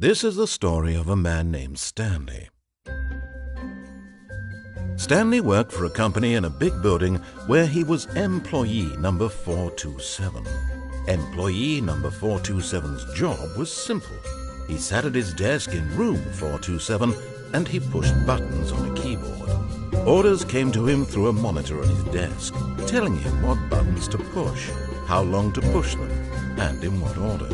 This is the story of a man named Stanley. Stanley worked for a company in a big building where he was employee number 427. Employee number 427's job was simple. He sat at his desk in room 427 and he pushed buttons on a keyboard. Orders came to him through a monitor on his desk, telling him what buttons to push, how long to push them, and in what order.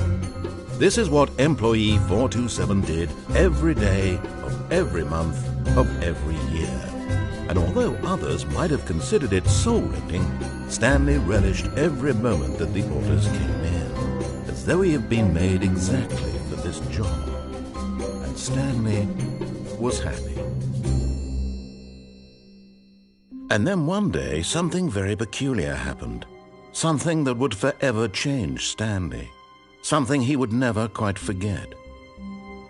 This is what employee 427 did every day of every month of every year. And although others might have considered it soul-rending, Stanley relished every moment that the orders came in, as though he had been made exactly for this job. And Stanley was happy. And then one day, something very peculiar happened. Something that would forever change Stanley. Something he would never quite forget.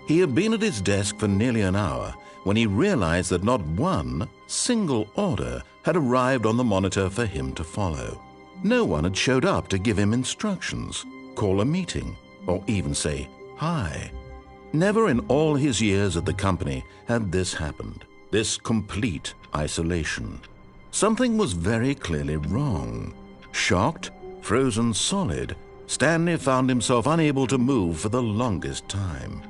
He had been at his desk for nearly an hour when he realized that not one single order had arrived on the monitor for him to follow. No one had showed up to give him instructions, call a meeting, or even say hi. Never in all his years at the company had this happened, this complete isolation. Something was very clearly wrong. Shocked, frozen solid, Stanley found himself unable to move for the longest time.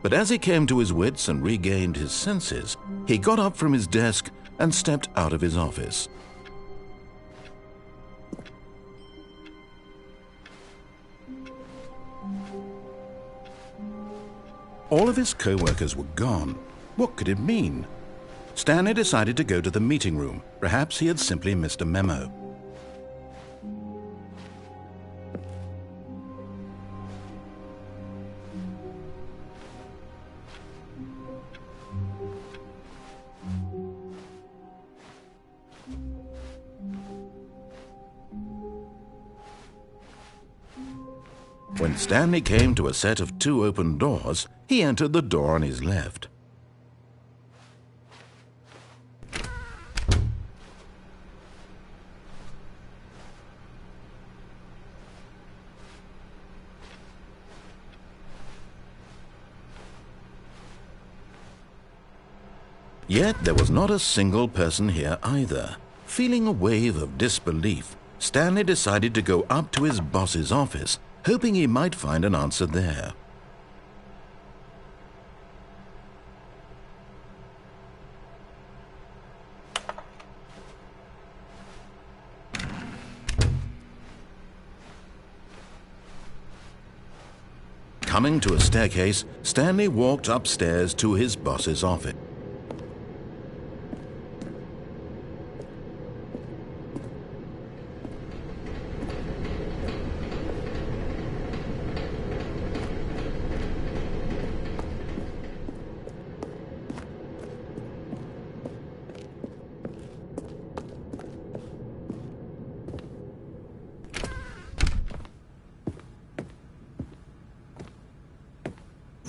But as he came to his wits and regained his senses, he got up from his desk and stepped out of his office. All of his co-workers were gone. What could it mean? Stanley decided to go to the meeting room. Perhaps he had simply missed a memo. When Stanley came to a set of 2 open doors, he entered the door on his left. Yet there was not a single person here either. Feeling a wave of disbelief, Stanley decided to go up to his boss's office, hoping he might find an answer there. Coming to a staircase, Stanley walked upstairs to his boss's office.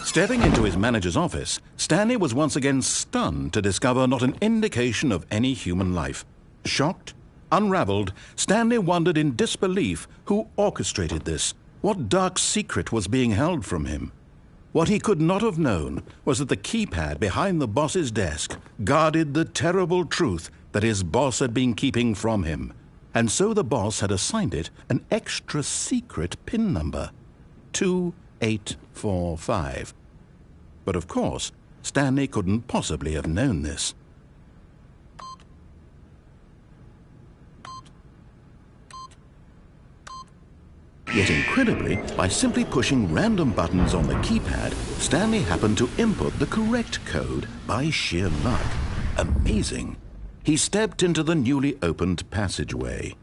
Stepping into his manager's office, Stanley was once again stunned to discover not an indication of any human life. Shocked, unraveled, Stanley wondered in disbelief who orchestrated this, what dark secret was being held from him. What he could not have known was that the keypad behind the boss's desk guarded the terrible truth that his boss had been keeping from him, and so the boss had assigned it an extra secret PIN number, 2845. But of course, Stanley couldn't possibly have known this. Yet incredibly, by simply pushing random buttons on the keypad, Stanley happened to input the correct code by sheer luck. Amazing! He stepped into the newly opened passageway.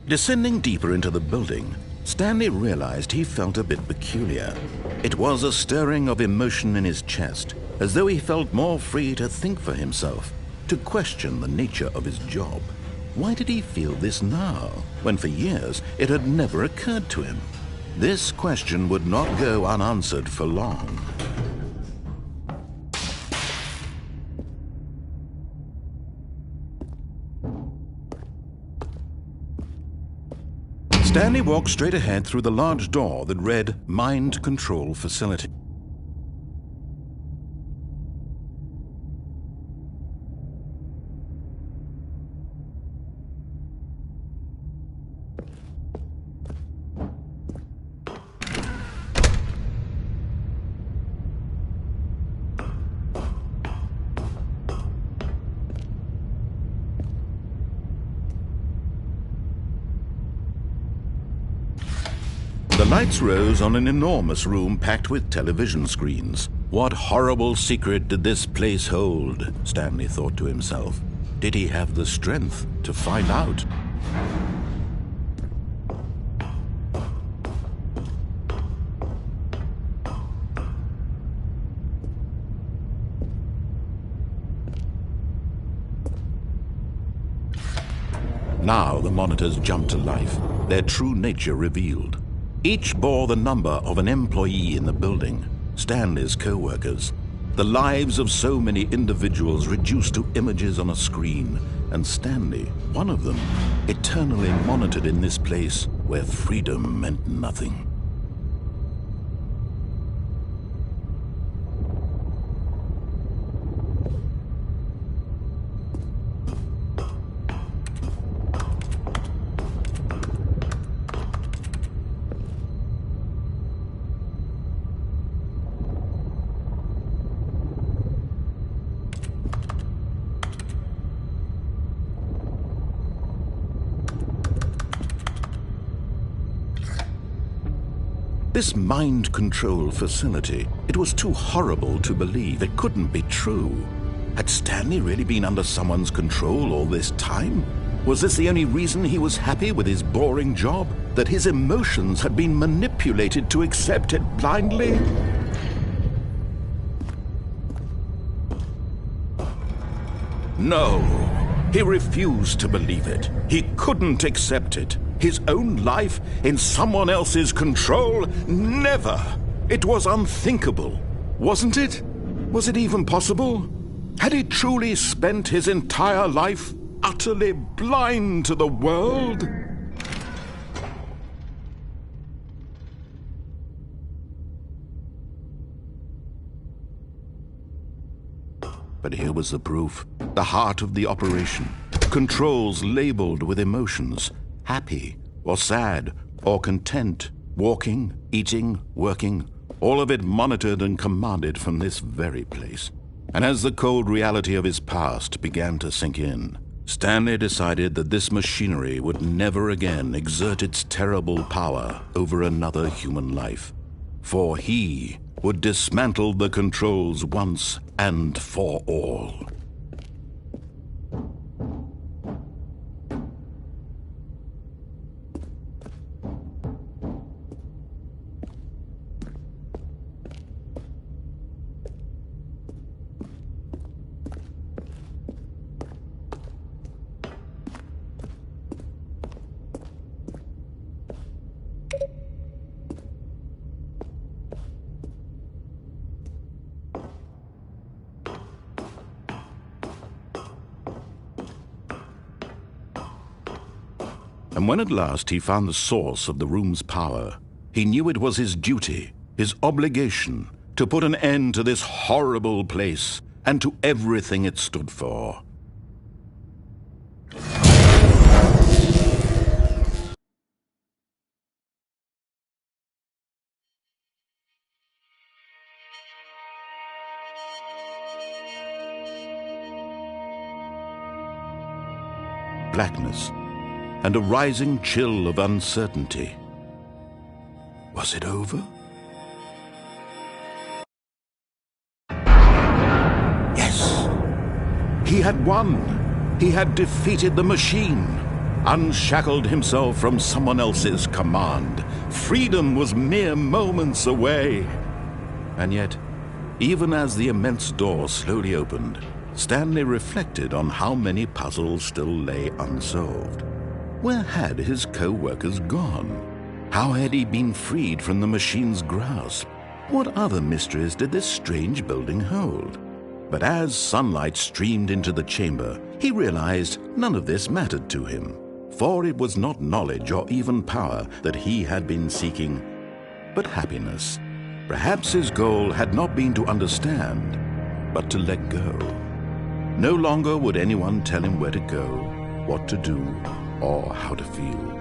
Descending deeper into the building, Stanley realized he felt a bit peculiar. It was a stirring of emotion in his chest, as though he felt more free to think for himself. to question the nature of his job. Why did he feel this now, when for years it had never occurred to him? This question would not go unanswered for long. Stanley walked straight ahead through the large door that read Mind Control Facility. The lights rose on an enormous room packed with television screens. What horrible secret did this place hold? Stanley thought to himself. Did he have the strength to find out? Now the monitors jumped to life, their true nature revealed. Each bore the number of an employee in the building, Stanley's co-workers. The lives of so many individuals reduced to images on a screen, and Stanley, one of them, eternally monitored in this place where freedom meant nothing. This mind control facility, it was too horrible to believe. It couldn't be true. Had Stanley really been under someone's control all this time? Was this the only reason he was happy with his boring job? That his emotions had been manipulated to accept it blindly? No, he refused to believe it. He couldn't accept it. His own life in someone else's control? Never! It was unthinkable, wasn't it? Was it even possible? Had he truly spent his entire life utterly blind to the world? But here was the proof, the heart of the operation. Controls labeled with emotions. Happy, or sad, or content, walking, eating, working, all of it monitored and commanded from this very place. And as the cold reality of his past began to sink in, Stanley decided that this machinery would never again exert its terrible power over another human life, for he would dismantle the controls once and for all. And when at last he found the source of the room's power, he knew it was his duty, his obligation, to put an end to this horrible place and to everything it stood for. Blackness and a rising chill of uncertainty. Was it over? Yes! He had won! He had defeated the machine, unshackled himself from someone else's command. Freedom was mere moments away. And yet, even as the immense door slowly opened, Stanley reflected on how many puzzles still lay unsolved. Where had his co-workers gone? How had he been freed from the machine's grasp? What other mysteries did this strange building hold? But as sunlight streamed into the chamber, he realized none of this mattered to him, for it was not knowledge or even power that he had been seeking, but happiness. Perhaps his goal had not been to understand, but to let go. No longer would anyone tell him where to go, what to do, or how to feel.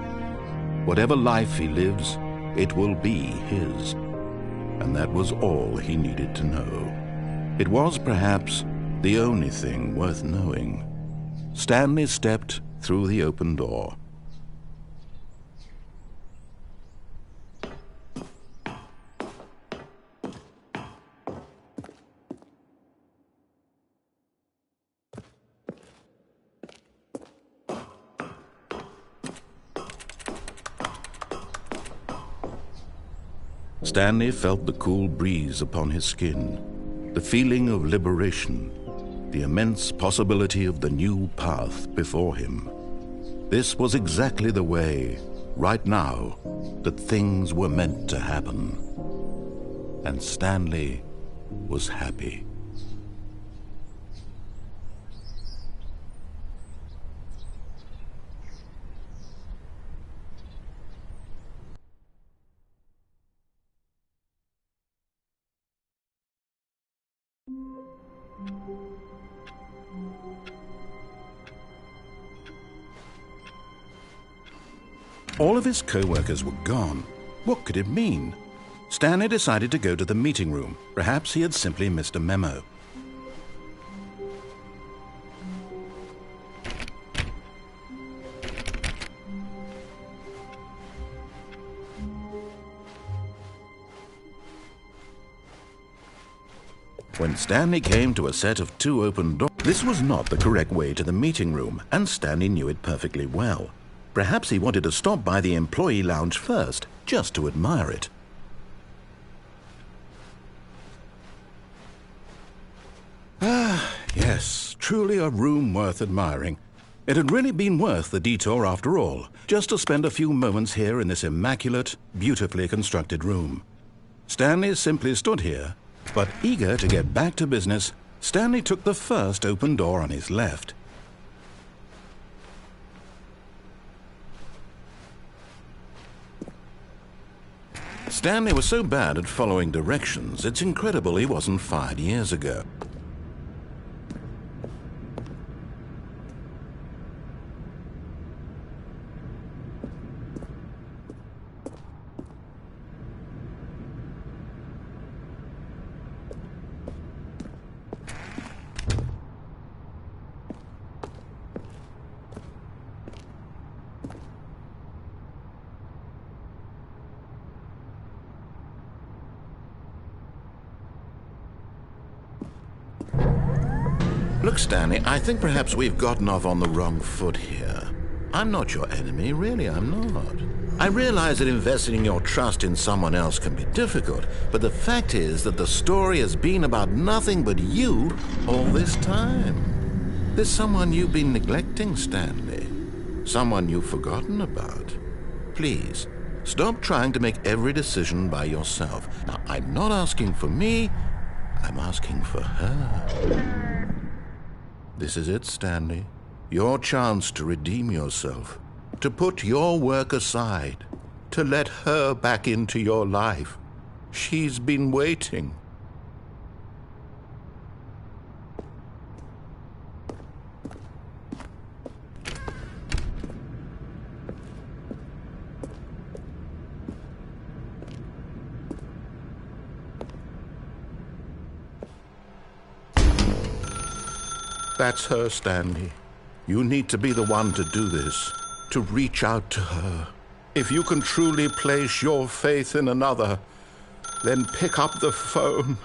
Whatever life he lives, it will be his. And that was all he needed to know. It was perhaps the only thing worth knowing. Stanley stepped through the open door. Stanley felt the cool breeze upon his skin, the feeling of liberation, the immense possibility of the new path before him. This was exactly the way, right now, that things were meant to happen. And Stanley was happy. All of his co-workers were gone. What could it mean? Stanley decided to go to the meeting room. Perhaps he had simply missed a memo. When Stanley came to a set of 2 open doors, this was not the correct way to the meeting room, and Stanley knew it perfectly well. Perhaps he wanted to stop by the employee lounge first, just to admire it. Ah, yes, truly a room worth admiring. It had really been worth the detour after all, just to spend a few moments here in this immaculate, beautifully constructed room. Stanley simply stood here, but eager to get back to business, Stanley took the first open door on his left. Stanley was so bad at following directions, it's incredible he wasn't fired years ago. Look, Stanley, I think perhaps we've gotten off on the wrong foot here. I'm not your enemy, really, I'm not. I realize that investing your trust in someone else can be difficult, but the fact is that the story has been about nothing but you all this time. There's someone you've been neglecting, Stanley. Someone you've forgotten about. Please, stop trying to make every decision by yourself. Now, I'm not asking for me, I'm asking for her. This is it, Stanley. Your chance to redeem yourself, to put your work aside, to let her back into your life. She's been waiting. That's her, Stanley. You need to be the one to do this, to reach out to her. If you can truly place your faith in another, then pick up the phone.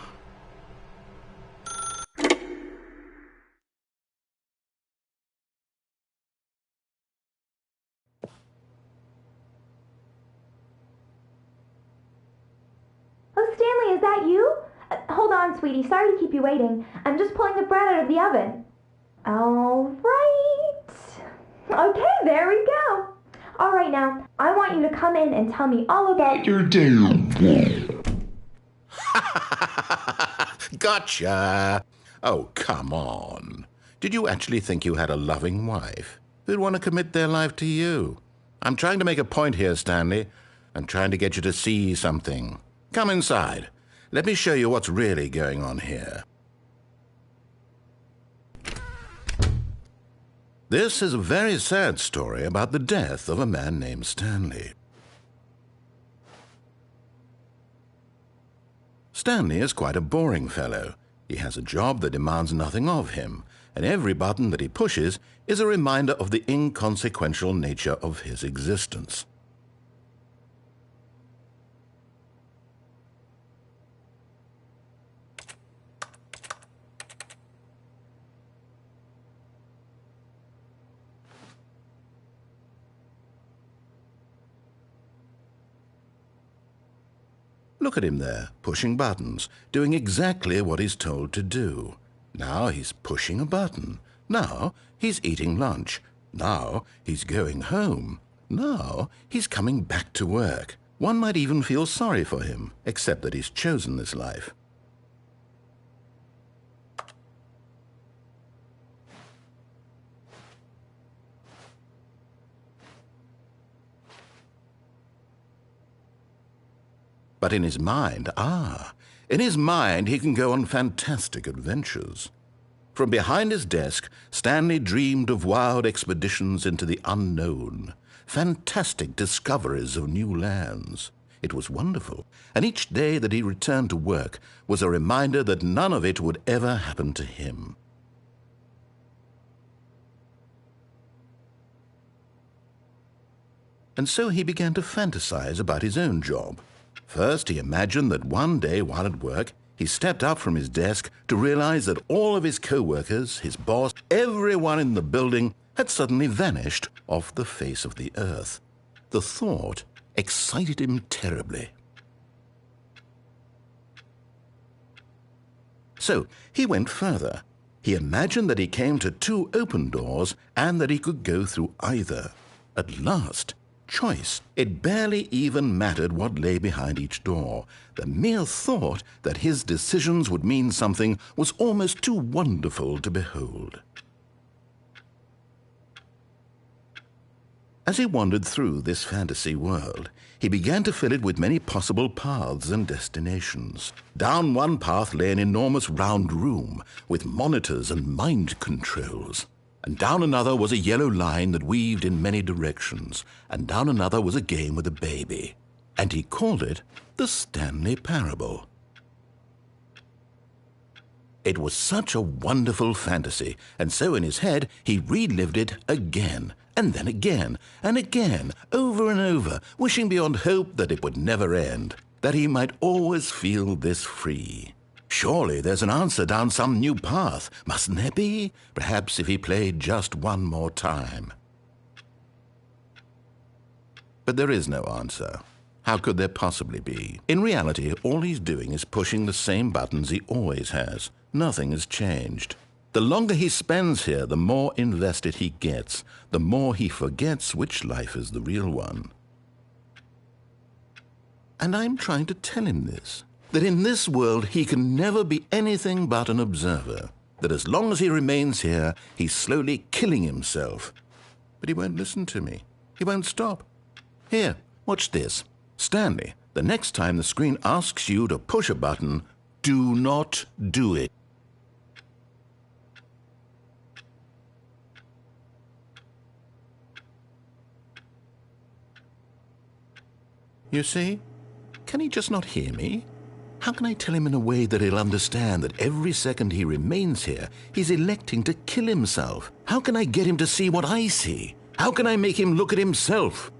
Oh, Stanley, is that you? hold on, sweetie. Sorry to keep you waiting. I'm just pulling the bread out of the oven. All right. Okay, there we go. All right, now, I want you to come in and tell me all about your damn. Gotcha! Oh, come on. Did you actually think you had a loving wife who'd want to commit their life to you? I'm trying to make a point here, Stanley. I'm trying to get you to see something. Come inside. Let me show you what's really going on here. This is a very sad story about the death of a man named Stanley. Stanley is quite a boring fellow. He has a job that demands nothing of him, and every button that he pushes is a reminder of the inconsequential nature of his existence. Look at him there, pushing buttons, doing exactly what he's told to do. Now he's pushing a button. Now he's eating lunch. Now he's going home. Now he's coming back to work. One might even feel sorry for him, except that he's chosen this life. But in his mind, in his mind he can go on fantastic adventures. From behind his desk, Stanley dreamed of wild expeditions into the unknown, fantastic discoveries of new lands. It was wonderful, and each day that he returned to work was a reminder that none of it would ever happen to him. And so he began to fantasize about his own job. First, he imagined that one day while at work, he stepped up from his desk to realize that all of his co-workers, his boss, everyone in the building had suddenly vanished off the face of the earth. The thought excited him terribly. So he went further. He imagined that he came to 2 open doors and that he could go through either. At last, choice. It barely even mattered what lay behind each door. The mere thought that his decisions would mean something was almost too wonderful to behold. As he wandered through this fantasy world, he began to fill it with many possible paths and destinations. Down one path lay an enormous round room with monitors and mind controls. And down another was a yellow line that weaved in many directions, and down another was a game with a baby. And he called it the Stanley Parable. It was such a wonderful fantasy, and so in his head he relived it again, and then again, and again, over and over, wishing beyond hope that it would never end, that he might always feel this free. Surely there's an answer down some new path, mustn't there be? Perhaps if he played just one more time. But there is no answer. How could there possibly be? In reality, all he's doing is pushing the same buttons he always has. Nothing has changed. The longer he spends here, the more invested he gets, the more he forgets which life is the real one. And I'm trying to tell him this. That in this world he can never be anything but an observer, that as long as he remains here, he's slowly killing himself. But he won't listen to me. He won't stop. Here, watch this. Stanley, the next time the screen asks you to push a button, do not do it. You see? Can he just not hear me? How can I tell him in a way that he'll understand that every second he remains here, he's electing to kill himself? How can I get him to see what I see? How can I make him look at himself?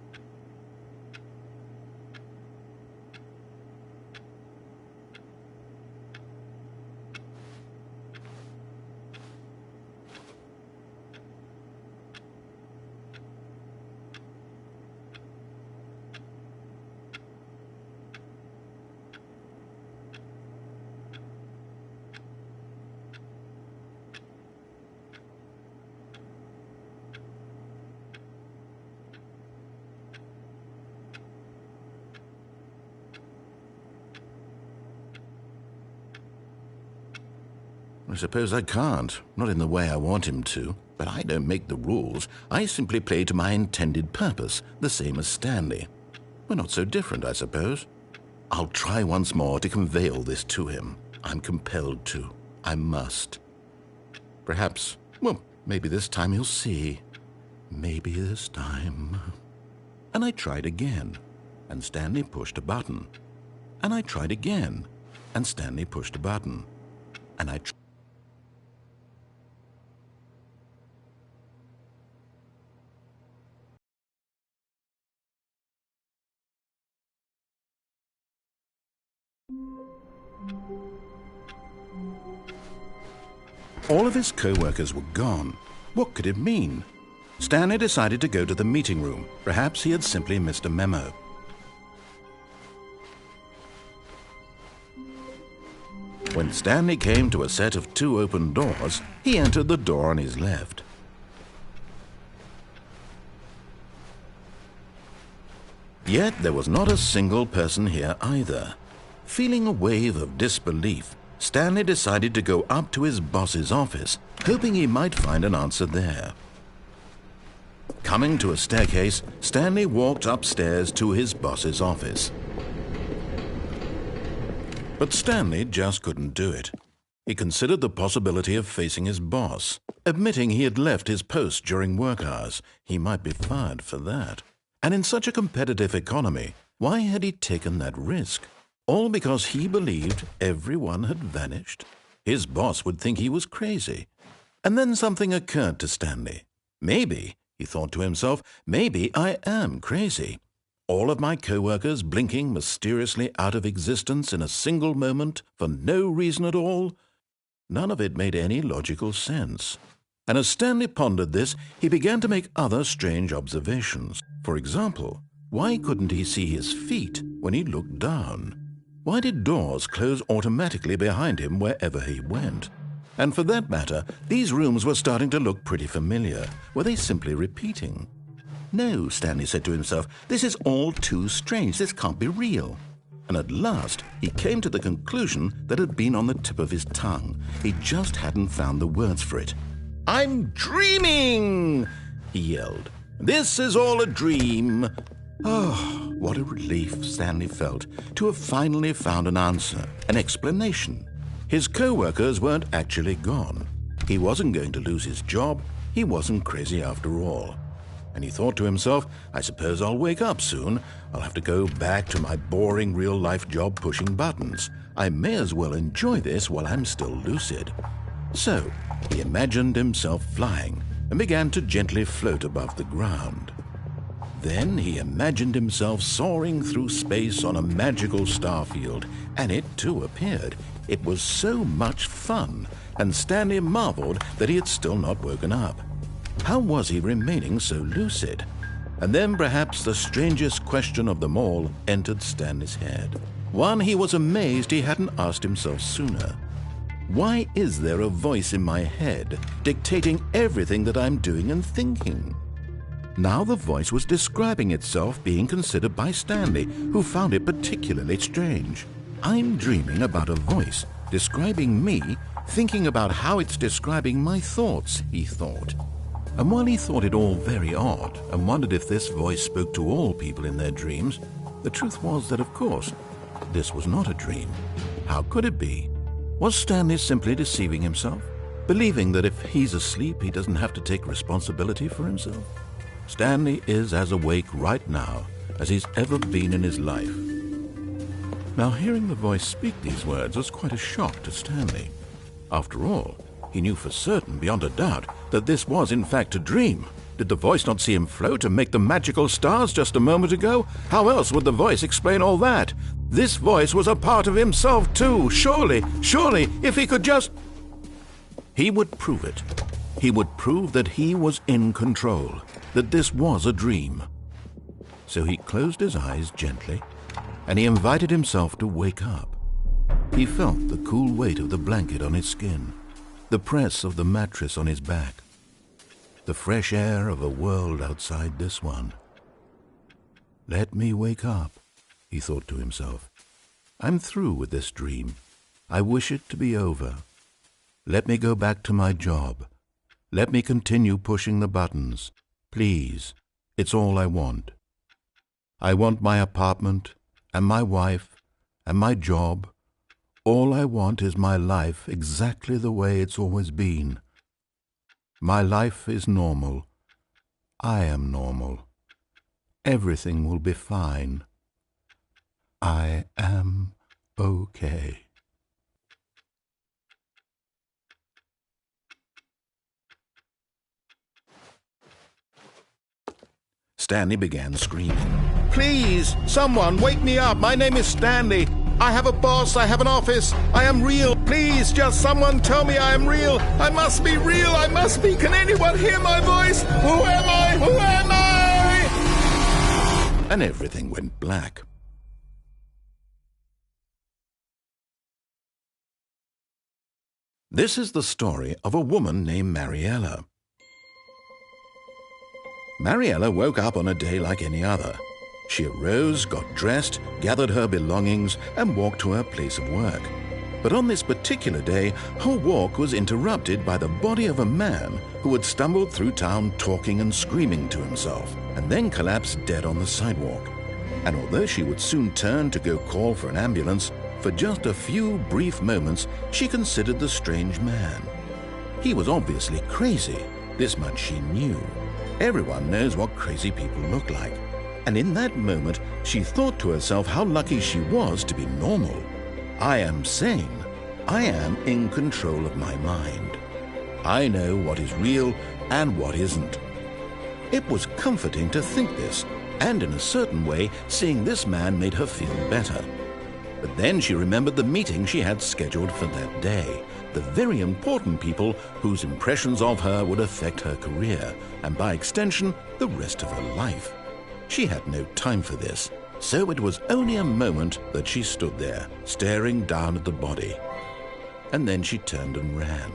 I suppose I can't, not in the way I want him to. But I don't make the rules. I simply play to my intended purpose, the same as Stanley. We're not so different, I suppose. I'll try once more to convey all this to him. I'm compelled to. I must. Perhaps, well, maybe this time he'll see. Maybe this time. And I tried again, and Stanley pushed a button. And I tried again, and Stanley pushed a button. And I All of his co-workers were gone. What could it mean? Stanley decided to go to the meeting room. Perhaps he had simply missed a memo. When Stanley came to a set of 2 open doors, he entered the door on his left. Yet there was not a single person here either. Feeling a wave of disbelief, Stanley decided to go up to his boss's office, hoping he might find an answer there. Coming to a staircase, Stanley walked upstairs to his boss's office. But Stanley just couldn't do it. He considered the possibility of facing his boss. Admitting he had left his post during work hours, he might be fired for that. And in such a competitive economy, why had he taken that risk? All because he believed everyone had vanished? His boss would think he was crazy. And then something occurred to Stanley. Maybe, he thought to himself, maybe I am crazy. All of my co-workers blinking mysteriously out of existence in a single moment for no reason at all? None of it made any logical sense. And as Stanley pondered this, he began to make other strange observations. For example, why couldn't he see his feet when he looked down? Why did doors close automatically behind him wherever he went? And for that matter, these rooms were starting to look pretty familiar. Were they simply repeating? No, Stanley said to himself, this is all too strange. This can't be real. And at last, he came to the conclusion that had been on the tip of his tongue. He just hadn't found the words for it. I'm dreaming, he yelled. This is all a dream. Oh, what a relief Stanley felt to have finally found an answer, an explanation. His co-workers weren't actually gone. He wasn't going to lose his job. He wasn't crazy after all. And he thought to himself, I suppose I'll wake up soon. I'll have to go back to my boring real-life job pushing buttons. I may as well enjoy this while I'm still lucid. So he imagined himself flying and began to gently float above the ground. Then he imagined himself soaring through space on a magical starfield, and it too appeared. It was so much fun, and Stanley marveled that he had still not woken up. How was he remaining so lucid? And then perhaps the strangest question of them all entered Stanley's head. One he was amazed he hadn't asked himself sooner. Why is there a voice in my head dictating everything that I'm doing and thinking? Now the voice was describing itself being considered by Stanley, who found it particularly strange. I'm dreaming about a voice describing me, thinking about how it's describing my thoughts, he thought. And while he thought it all very odd and wondered if this voice spoke to all people in their dreams, the truth was that, of course, this was not a dream. How could it be? Was Stanley simply deceiving himself, believing that if he's asleep, he doesn't have to take responsibility for himself? Stanley is as awake right now as he's ever been in his life. Now, hearing the voice speak these words was quite a shock to Stanley. After all, he knew for certain, beyond a doubt, that this was in fact a dream. Did the voice not see him float and make the magical stars just a moment ago? How else would the voice explain all that? This voice was a part of himself too. Surely, if he could just... He would prove it. He would prove that he was in control, that this was a dream. So he closed his eyes gently, and he invited himself to wake up. He felt the cool weight of the blanket on his skin, the press of the mattress on his back, the fresh air of a world outside this one. Let me wake up, he thought to himself. I'm through with this dream. I wish it to be over. Let me go back to my job. Let me continue pushing the buttons. Please, it's all I want. I want my apartment, and my wife, and my job. All I want is my life exactly the way it's always been. My life is normal. I am normal. Everything will be fine. I am okay. Stanley began screaming. Please, someone, wake me up. My name is Stanley. I have a boss. I have an office. I am real. Please, just someone tell me I am real. I must be real. I must be. Can anyone hear my voice? Who am I? Who am I? And everything went black. This is the story of a woman named Mariella. Mariella woke up on a day like any other. She arose, got dressed, gathered her belongings, and walked to her place of work. But on this particular day, her walk was interrupted by the body of a man who had stumbled through town talking and screaming to himself, and then collapsed dead on the sidewalk. And although she would soon turn to go call for an ambulance, for just a few brief moments she considered the strange man. He was obviously crazy, this much she knew. Everyone knows what crazy people look like. And in that moment, she thought to herself how lucky she was to be normal. I am sane. I am in control of my mind. I know what is real and what isn't. It was comforting to think this, and in a certain way, seeing this man made her feel better. But then she remembered the meeting she had scheduled for that day. The very important people whose impressions of her would affect her career, and by extension, the rest of her life. She had no time for this, so it was only a moment that she stood there, staring down at the body. And then she turned and ran.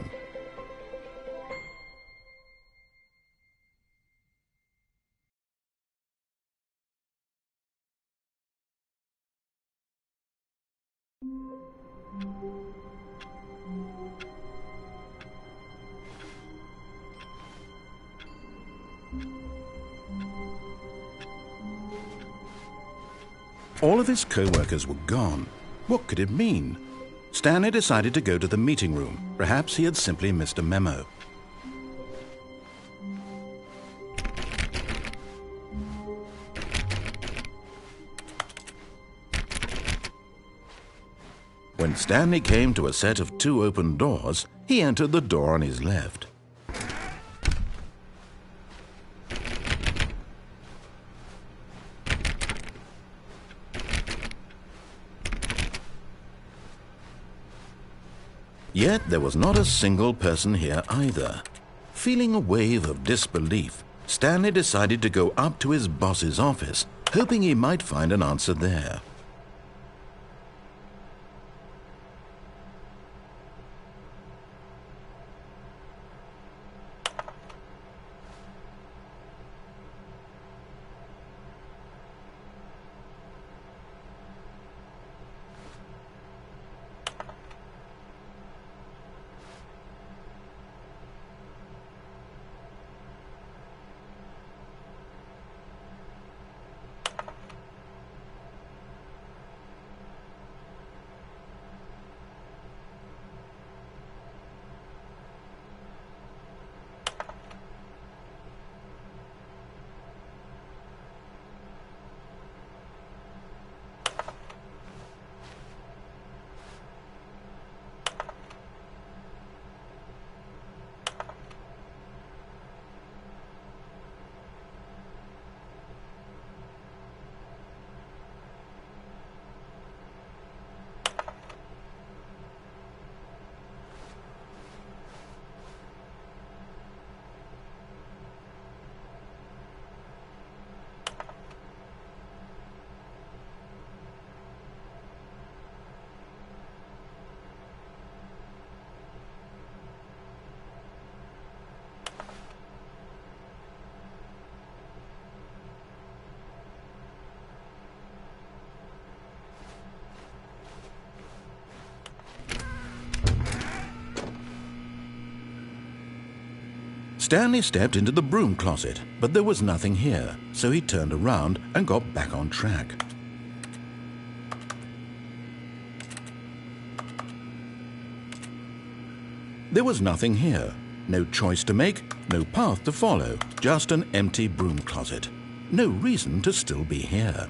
All of his co-workers were gone. What could it mean? Stanley decided to go to the meeting room. Perhaps he had simply missed a memo. When Stanley came to a set of 2 open doors, he entered the door on his left. Yet there was not a single person here either. Feeling a wave of disbelief, Stanley decided to go up to his boss's office, hoping he might find an answer there. Stanley stepped into the broom closet, but there was nothing here, so he turned around and got back on track. There was nothing here. No choice to make, no path to follow, just an empty broom closet. No reason to still be here.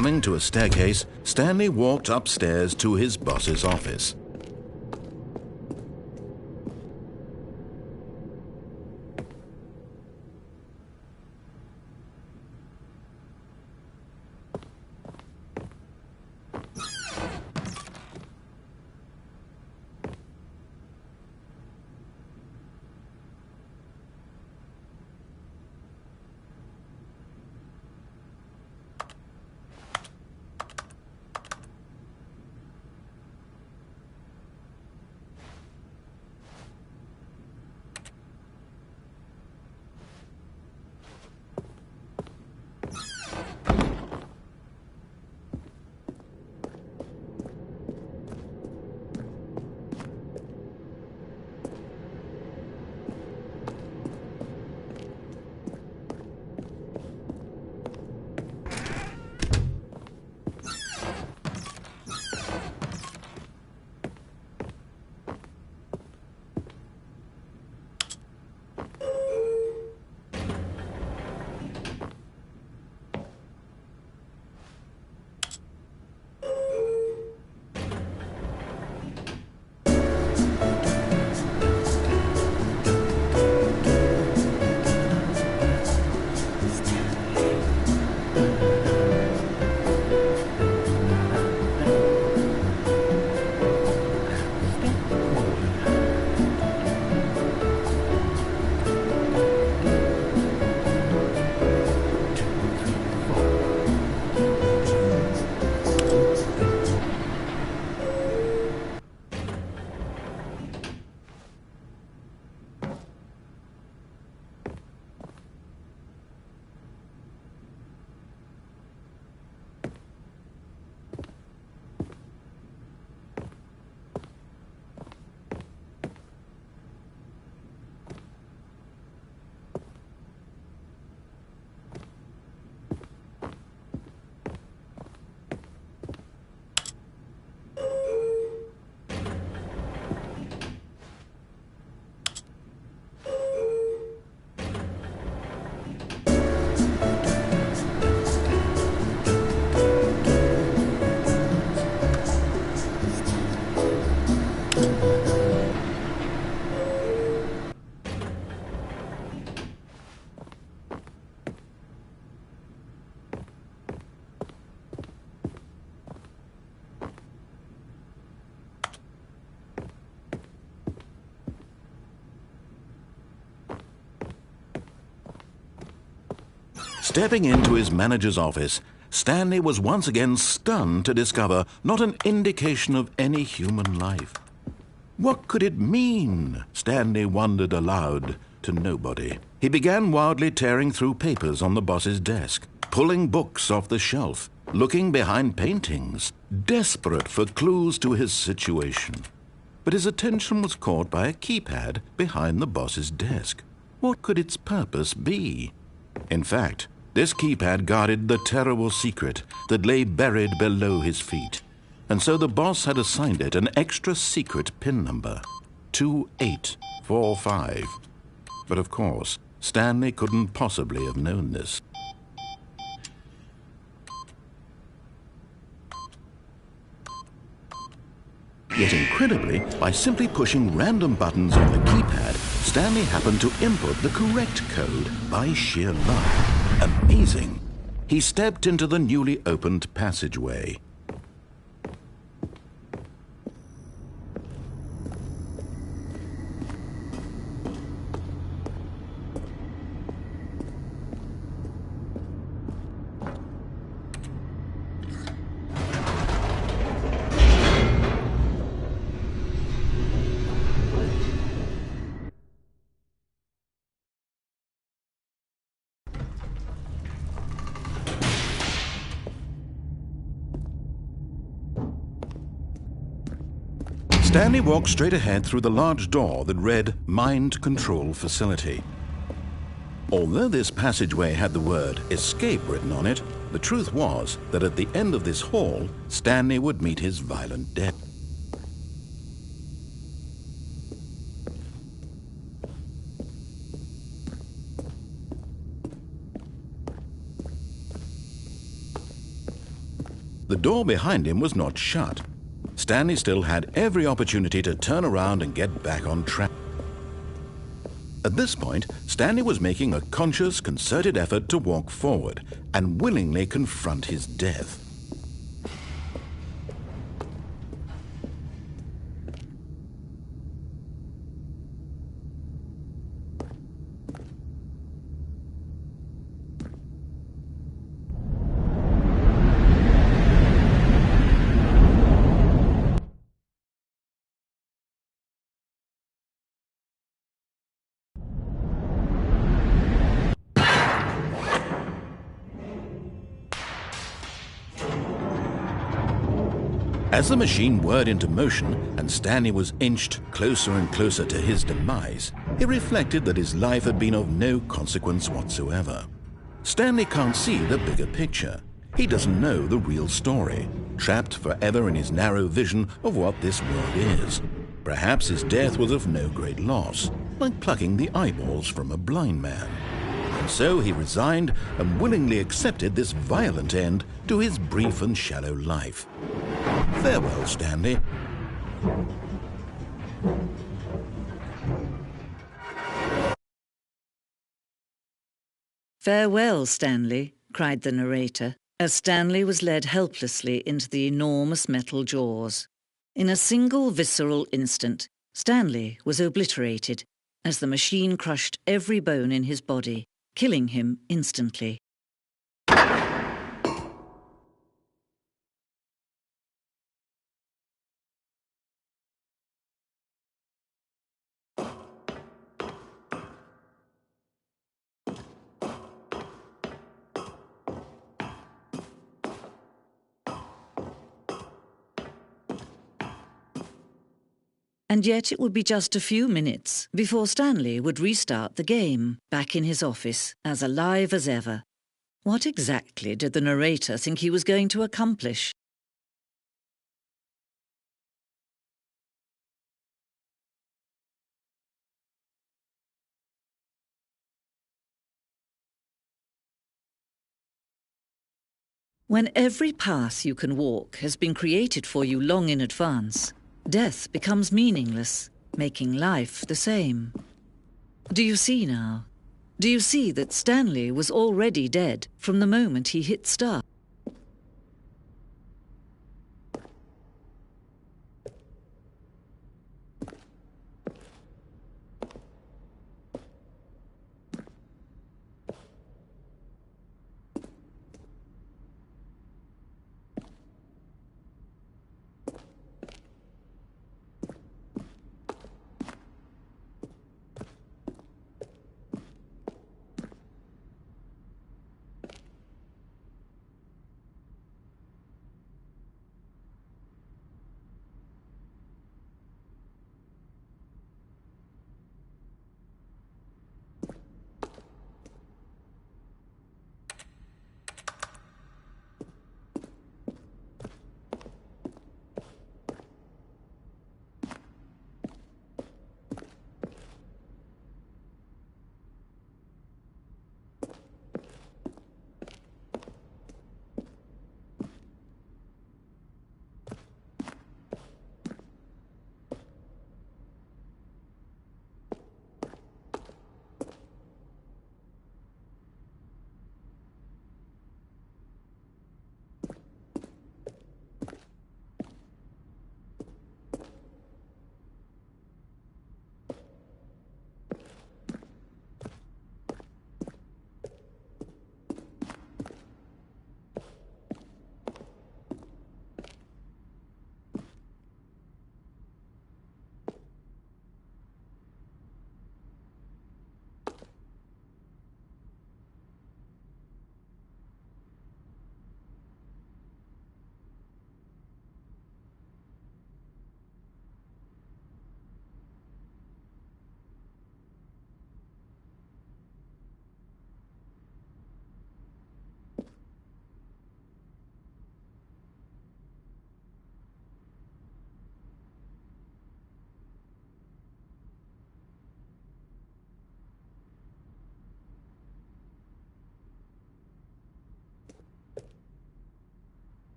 Coming to a staircase, Stanley walked upstairs to his boss's office. Stepping into his manager's office, Stanley was once again stunned to discover not an indication of any human life. What could it mean? Stanley wondered aloud to nobody. He began wildly tearing through papers on the boss's desk, pulling books off the shelf, looking behind paintings, desperate for clues to his situation. But his attention was caught by a keypad behind the boss's desk. What could its purpose be? In fact, this keypad guarded the terrible secret that lay buried below his feet. And so the boss had assigned it an extra secret PIN number, 2845. But of course, Stanley couldn't possibly have known this. Yet incredibly, by simply pushing random buttons on the keypad, Stanley happened to input the correct code by sheer luck. Amazing! He stepped into the newly opened passageway. Stanley walked straight ahead through the large door that read Mind Control Facility. Although this passageway had the word escape written on it, the truth was that at the end of this hall, Stanley would meet his violent death. The door behind him was not shut. Stanley still had every opportunity to turn around and get back on track. At this point, Stanley was making a conscious, concerted effort to walk forward and willingly confront his death. As the machine whirred into motion and Stanley was inched closer and closer to his demise, he reflected that his life had been of no consequence whatsoever. Stanley can't see the bigger picture. He doesn't know the real story, trapped forever in his narrow vision of what this world is. Perhaps his death was of no great loss, like plucking the eyeballs from a blind man. And so he resigned and willingly accepted this violent end to his brief and shallow life. Farewell, Stanley. "Farewell, Stanley," cried the narrator, as Stanley was led helplessly into the enormous metal jaws. In a single visceral instant, Stanley was obliterated as the machine crushed every bone in his body, killing him instantly. And yet it would be just a few minutes before Stanley would restart the game, back in his office, as alive as ever. What exactly did the narrator think he was going to accomplish? When every path you can walk has been created for you long in advance, death becomes meaningless, making life the same. Do you see now? Do you see that Stanley was already dead from the moment he hit start?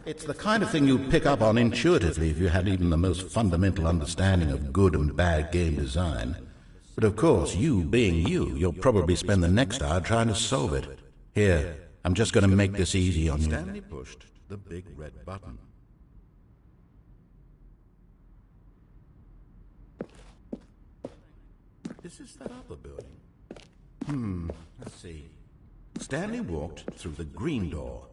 It's the kind of thing you'd pick up on intuitively if you had even the most fundamental understanding of good and bad game design. But of course, you being you, you'll probably spend the next hour trying to solve it. Here, I'm just going to make this easy on you. Stanley pushed the big red button. Is this that other building? Let's see. Stanley walked through the green door.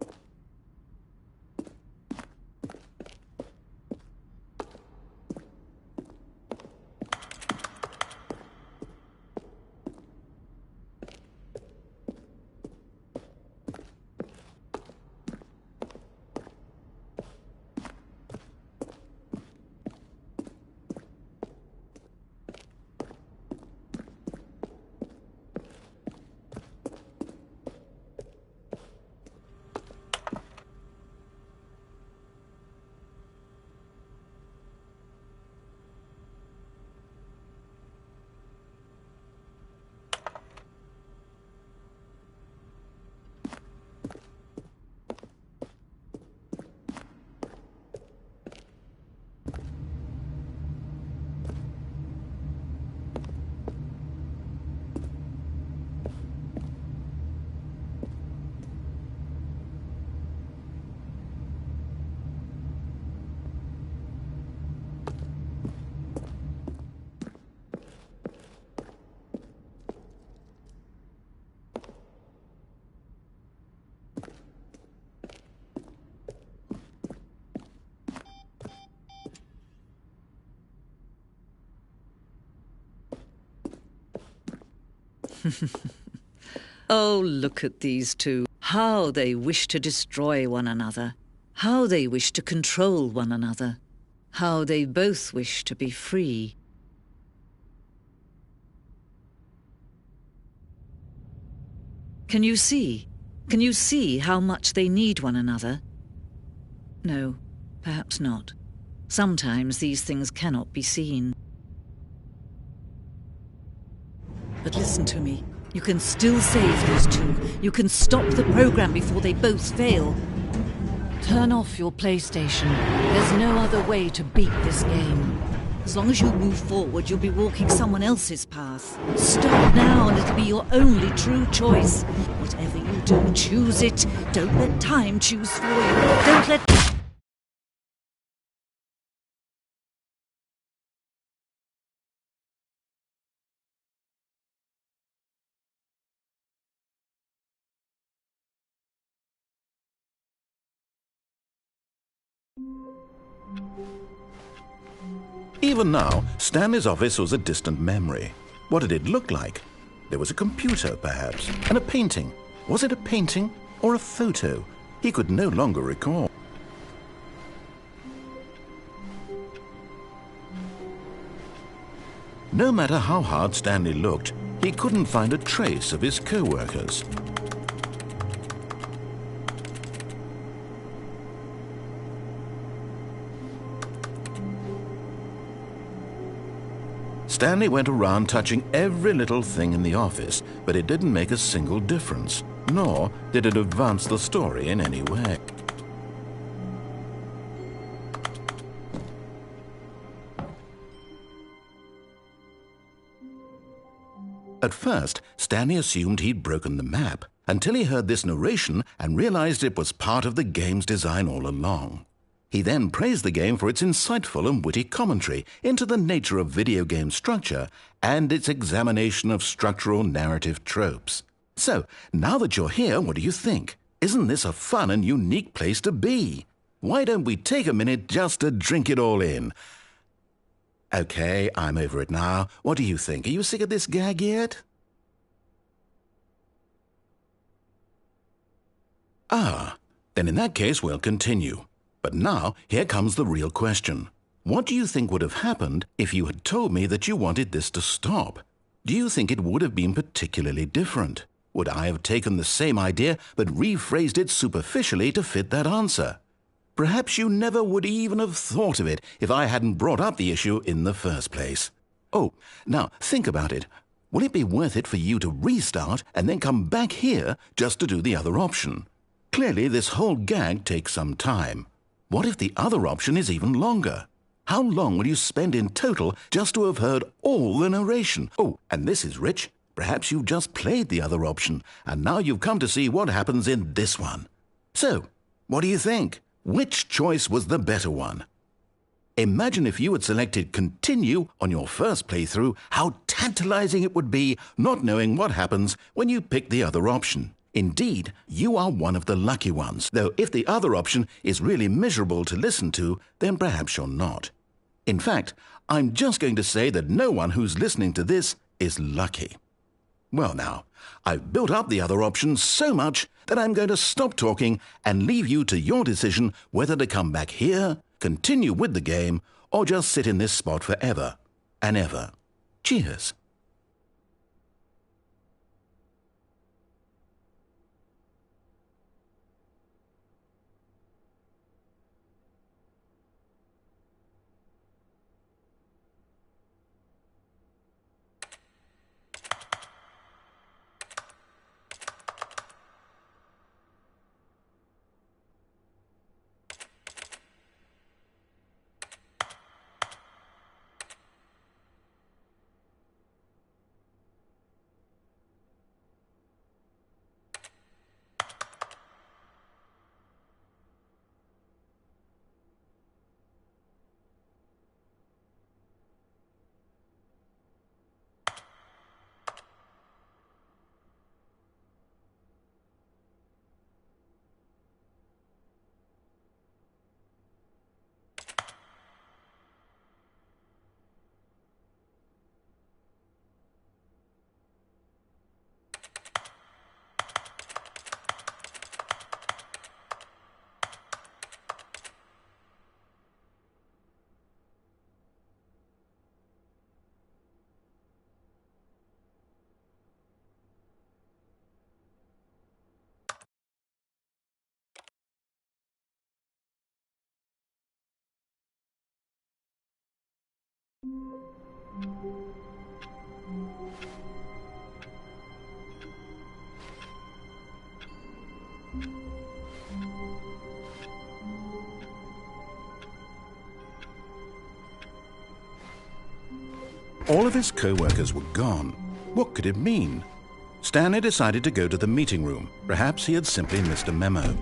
Oh, look at these two. How they wish to destroy one another. How they wish to control one another. How they both wish to be free. Can you see? Can you see how much they need one another? No, perhaps not. Sometimes these things cannot be seen. But listen to me. You can still save those two. You can stop the program before they both fail. Turn off your PlayStation. There's no other way to beat this game. As long as you move forward, you'll be walking someone else's path. Stop now and it'll be your only true choice. Whatever you do, choose it. Don't let time choose for you. Don't let... Even now, Stanley's office was a distant memory. What did it look like? There was a computer, perhaps, and a painting. Was it a painting or a photo? He could no longer recall. No matter how hard Stanley looked, he couldn't find a trace of his co-workers. Stanley went around touching every little thing in the office, but it didn't make a single difference, nor did it advance the story in any way. At first, Stanley assumed he'd broken the map, until he heard this narration and realized it was part of the game's design all along. He then praised the game for its insightful and witty commentary into the nature of video game structure and its examination of structural narrative tropes. So, now that you're here, what do you think? Isn't this a fun and unique place to be? Why don't we take a minute just to drink it all in? Okay, I'm over it now. What do you think? Are you sick of this gag yet? Ah, then in that case we'll continue. But now, here comes the real question. What do you think would have happened if you had told me that you wanted this to stop? Do you think it would have been particularly different? Would I have taken the same idea but rephrased it superficially to fit that answer? Perhaps you never would even have thought of it if I hadn't brought up the issue in the first place. Oh, now think about it. Will it be worth it for you to restart and then come back here just to do the other option? Clearly, this whole gag takes some time. What if the other option is even longer? How long will you spend in total just to have heard all the narration? Oh, and this is rich. Perhaps you've just played the other option, and now you've come to see what happens in this one. So, what do you think? Which choice was the better one? Imagine if you had selected Continue on your first playthrough, how tantalizing it would be not knowing what happens when you pick the other option. Indeed, you are one of the lucky ones, though if the other option is really miserable to listen to, then perhaps you're not. In fact, I'm just going to say that no one who's listening to this is lucky. Well now, I've built up the other options so much that I'm going to stop talking and leave you to your decision whether to come back here, continue with the game, or just sit in this spot forever and ever. Cheers. All of his co-workers were gone. What could it mean? Stanley decided to go to the meeting room. Perhaps he had simply missed a memo.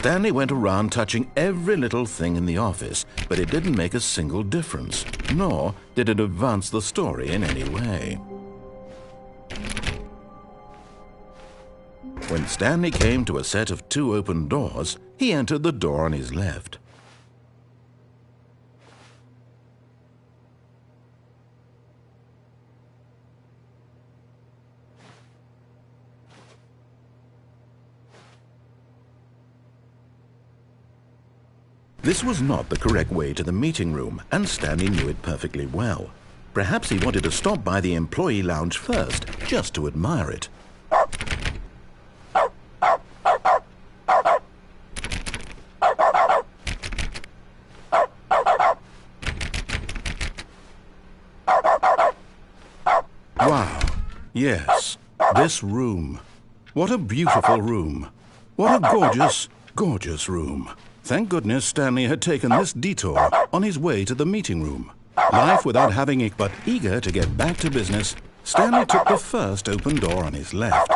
Stanley went around touching every little thing in the office, but it didn't make a single difference, nor did it advance the story in any way. When Stanley came to a set of 2 open doors, he entered the door on his left. This was not the correct way to the meeting room, and Stanley knew it perfectly well. Perhaps he wanted to stop by the employee lounge first, just to admire it. Wow, yes, this room. What a beautiful room. What a gorgeous, gorgeous room. Thank goodness Stanley had taken this detour on his way to the meeting room. Life without having it, but eager to get back to business, Stanley took the first open door on his left.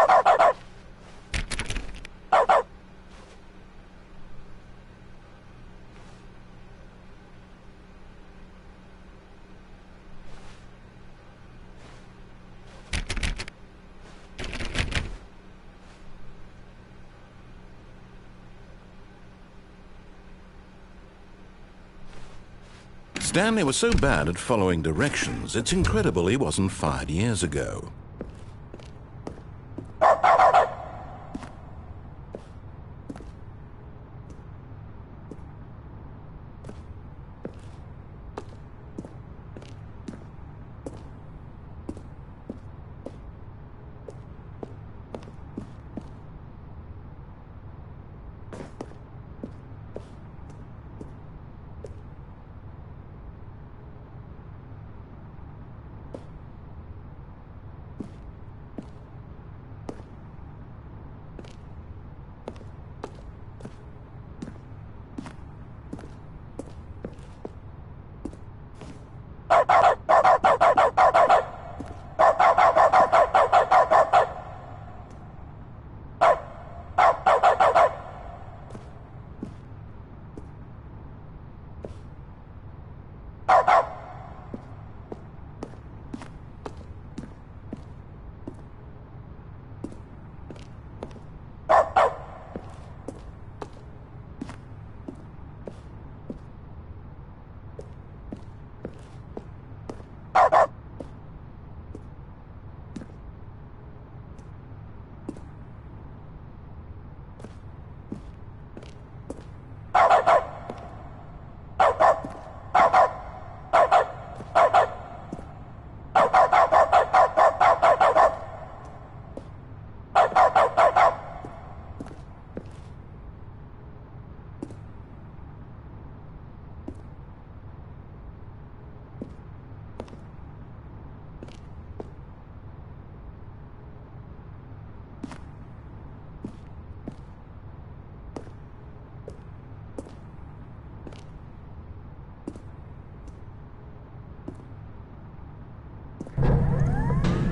Stanley was so bad at following directions, it's incredible he wasn't fired years ago.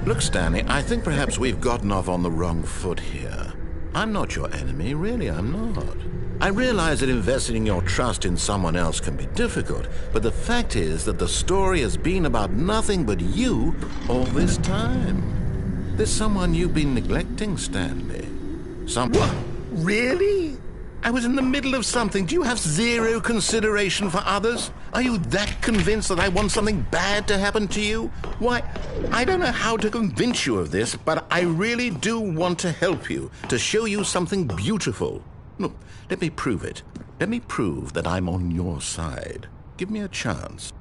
Look, Stanley, I think perhaps we've gotten off on the wrong foot here. I'm not your enemy, really, I'm not. I realize that investing your trust in someone else can be difficult, but the fact is that the story has been about nothing but you all this time. There's someone you've been neglecting, Stanley. What? Really? I was in the middle of something. Do you have zero consideration for others? Are you that convinced that I want something bad to happen to you? Why, I don't know how to convince you of this, but I really do want to help you, to show you something beautiful. Look, let me prove it. Let me prove that I'm on your side. Give me a chance.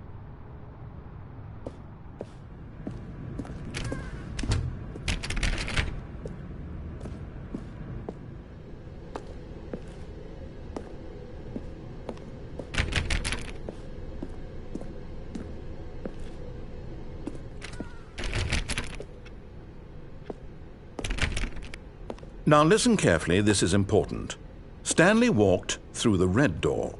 Now listen carefully, this is important. Stanley walked through the red door.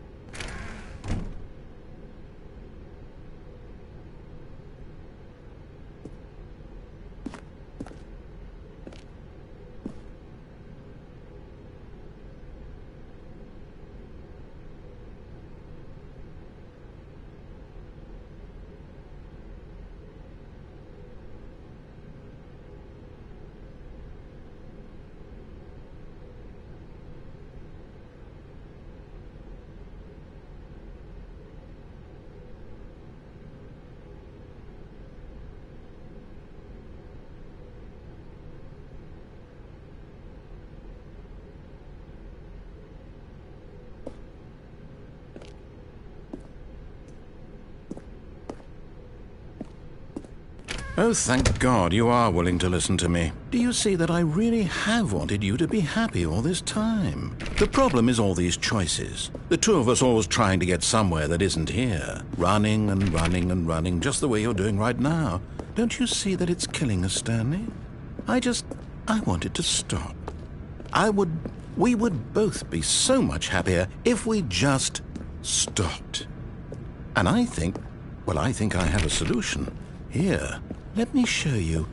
Oh, thank God you are willing to listen to me. Do you see that I really have wanted you to be happy all this time? The problem is all these choices. The two of us always trying to get somewhere that isn't here. Running and running and running, just the way you're doing right now. Don't you see that it's killing us, Stanley? I want it to stop. We would both be so much happier if we just stopped. And I think I have a solution. Here, let me show you.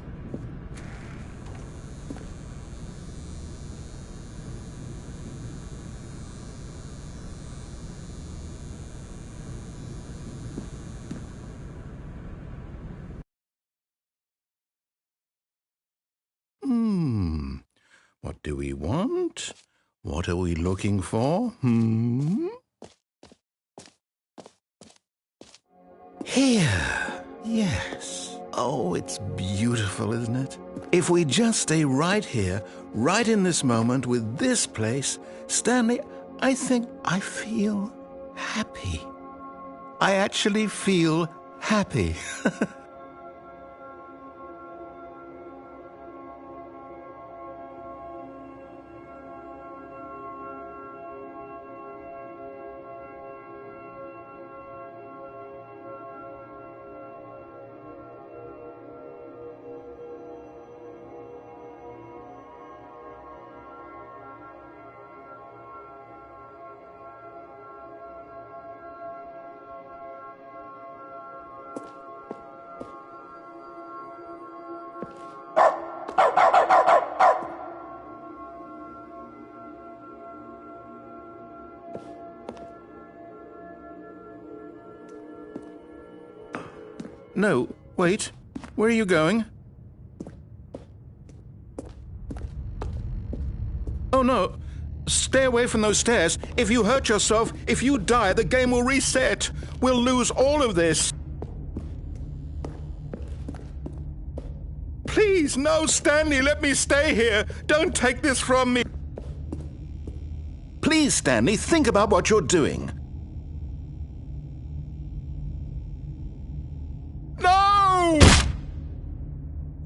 What do we want? What are we looking for? Here. Yes. Oh, it's beautiful, isn't it? If we just stay right here, right in this moment with this place, Stanley, I think I feel happy. I actually feel happy. No, wait. Where are you going? Oh, no. Stay away from those stairs. If you hurt yourself, if you die, the game will reset. We'll lose all of this. Please, no, Stanley, let me stay here. Don't take this from me. Please, Stanley, think about what you're doing. No!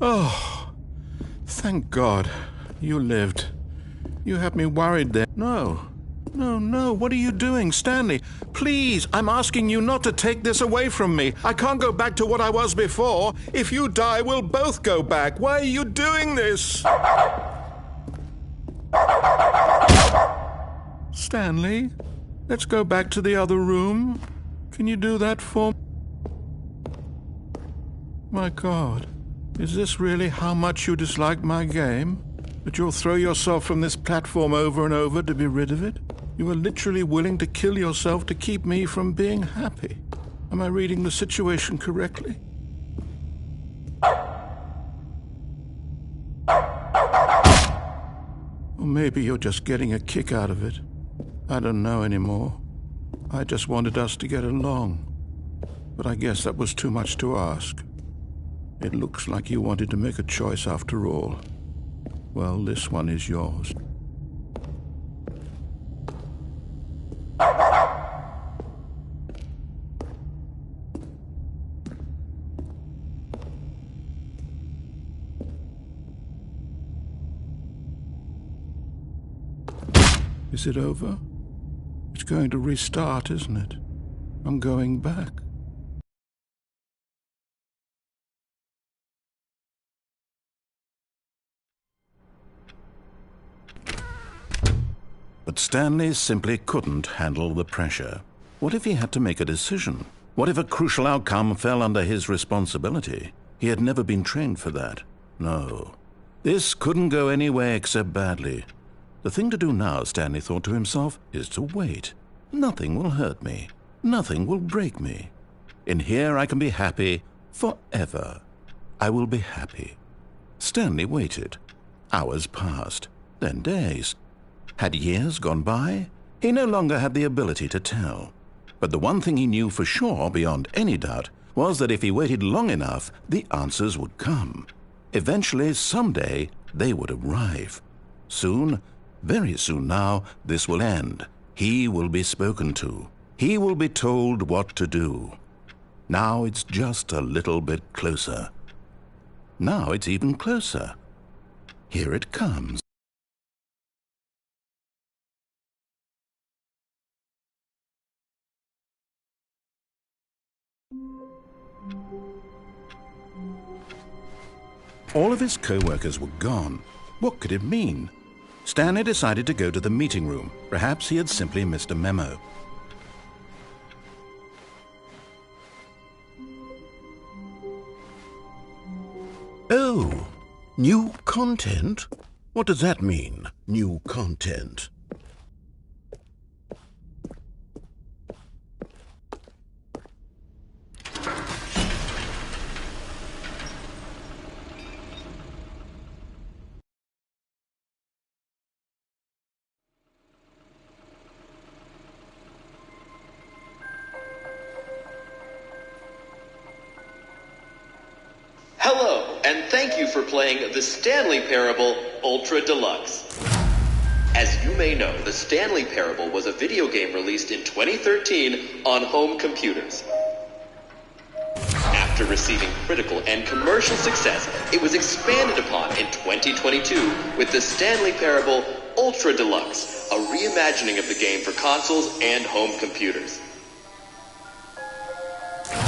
Oh, thank God you lived. You had me worried there. No, what are you doing, Stanley? Please, I'm asking you not to take this away from me. I can't go back to what I was before. If you die, we'll both go back. Why are you doing this? Stanley, let's go back to the other room. Can you do that for me? My God, Is this really how much you dislike my game? That you'll throw yourself from this platform over and over to be rid of it? You are literally willing to kill yourself to keep me from being happy. Am I reading the situation correctly? Or maybe you're just getting a kick out of it. I don't know anymore. I just wanted us to get along. But I guess that was too much to ask. It looks like you wanted to make a choice after all. Well, this one is yours. Is it over? It's going to restart, isn't it? I'm going back. But Stanley simply couldn't handle the pressure. What if he had to make a decision? What if a crucial outcome fell under his responsibility? He had never been trained for that. No. This couldn't go any way except badly. The thing to do now, Stanley thought to himself, is to wait. Nothing will hurt me. Nothing will break me. In here I can be happy forever. I will be happy. Stanley waited. Hours passed, then days. Had years gone by? He no longer had the ability to tell. But the one thing he knew for sure, beyond any doubt, was that if he waited long enough, the answers would come. Eventually, someday, they would arrive. Soon, very soon now, this will end. He will be spoken to. He will be told what to do. Now it's just a little bit closer. Now it's even closer. Here it comes. All of his co-workers were gone. What could it mean? Stanley decided to go to the meeting room. Perhaps he had simply missed a memo. Oh, new content? What does that mean, new content? Hello, and thank you for playing the Stanley Parable Ultra Deluxe. As you may know, the Stanley Parable was a video game released in 2013 on home computers. After receiving critical and commercial success, it was expanded upon in 2022 with the Stanley Parable Ultra Deluxe, a reimagining of the game for consoles and home computers.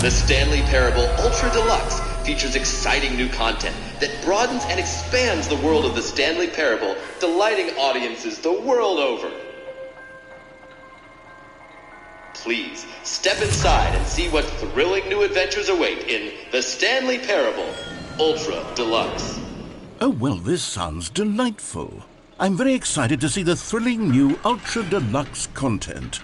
The Stanley Parable Ultra Deluxe features exciting new content that broadens and expands the world of the Stanley Parable, delighting audiences the world over. Please, step inside and see what thrilling new adventures await in the Stanley Parable Ultra Deluxe. Oh, well, this sounds delightful. I'm very excited to see the thrilling new Ultra Deluxe content.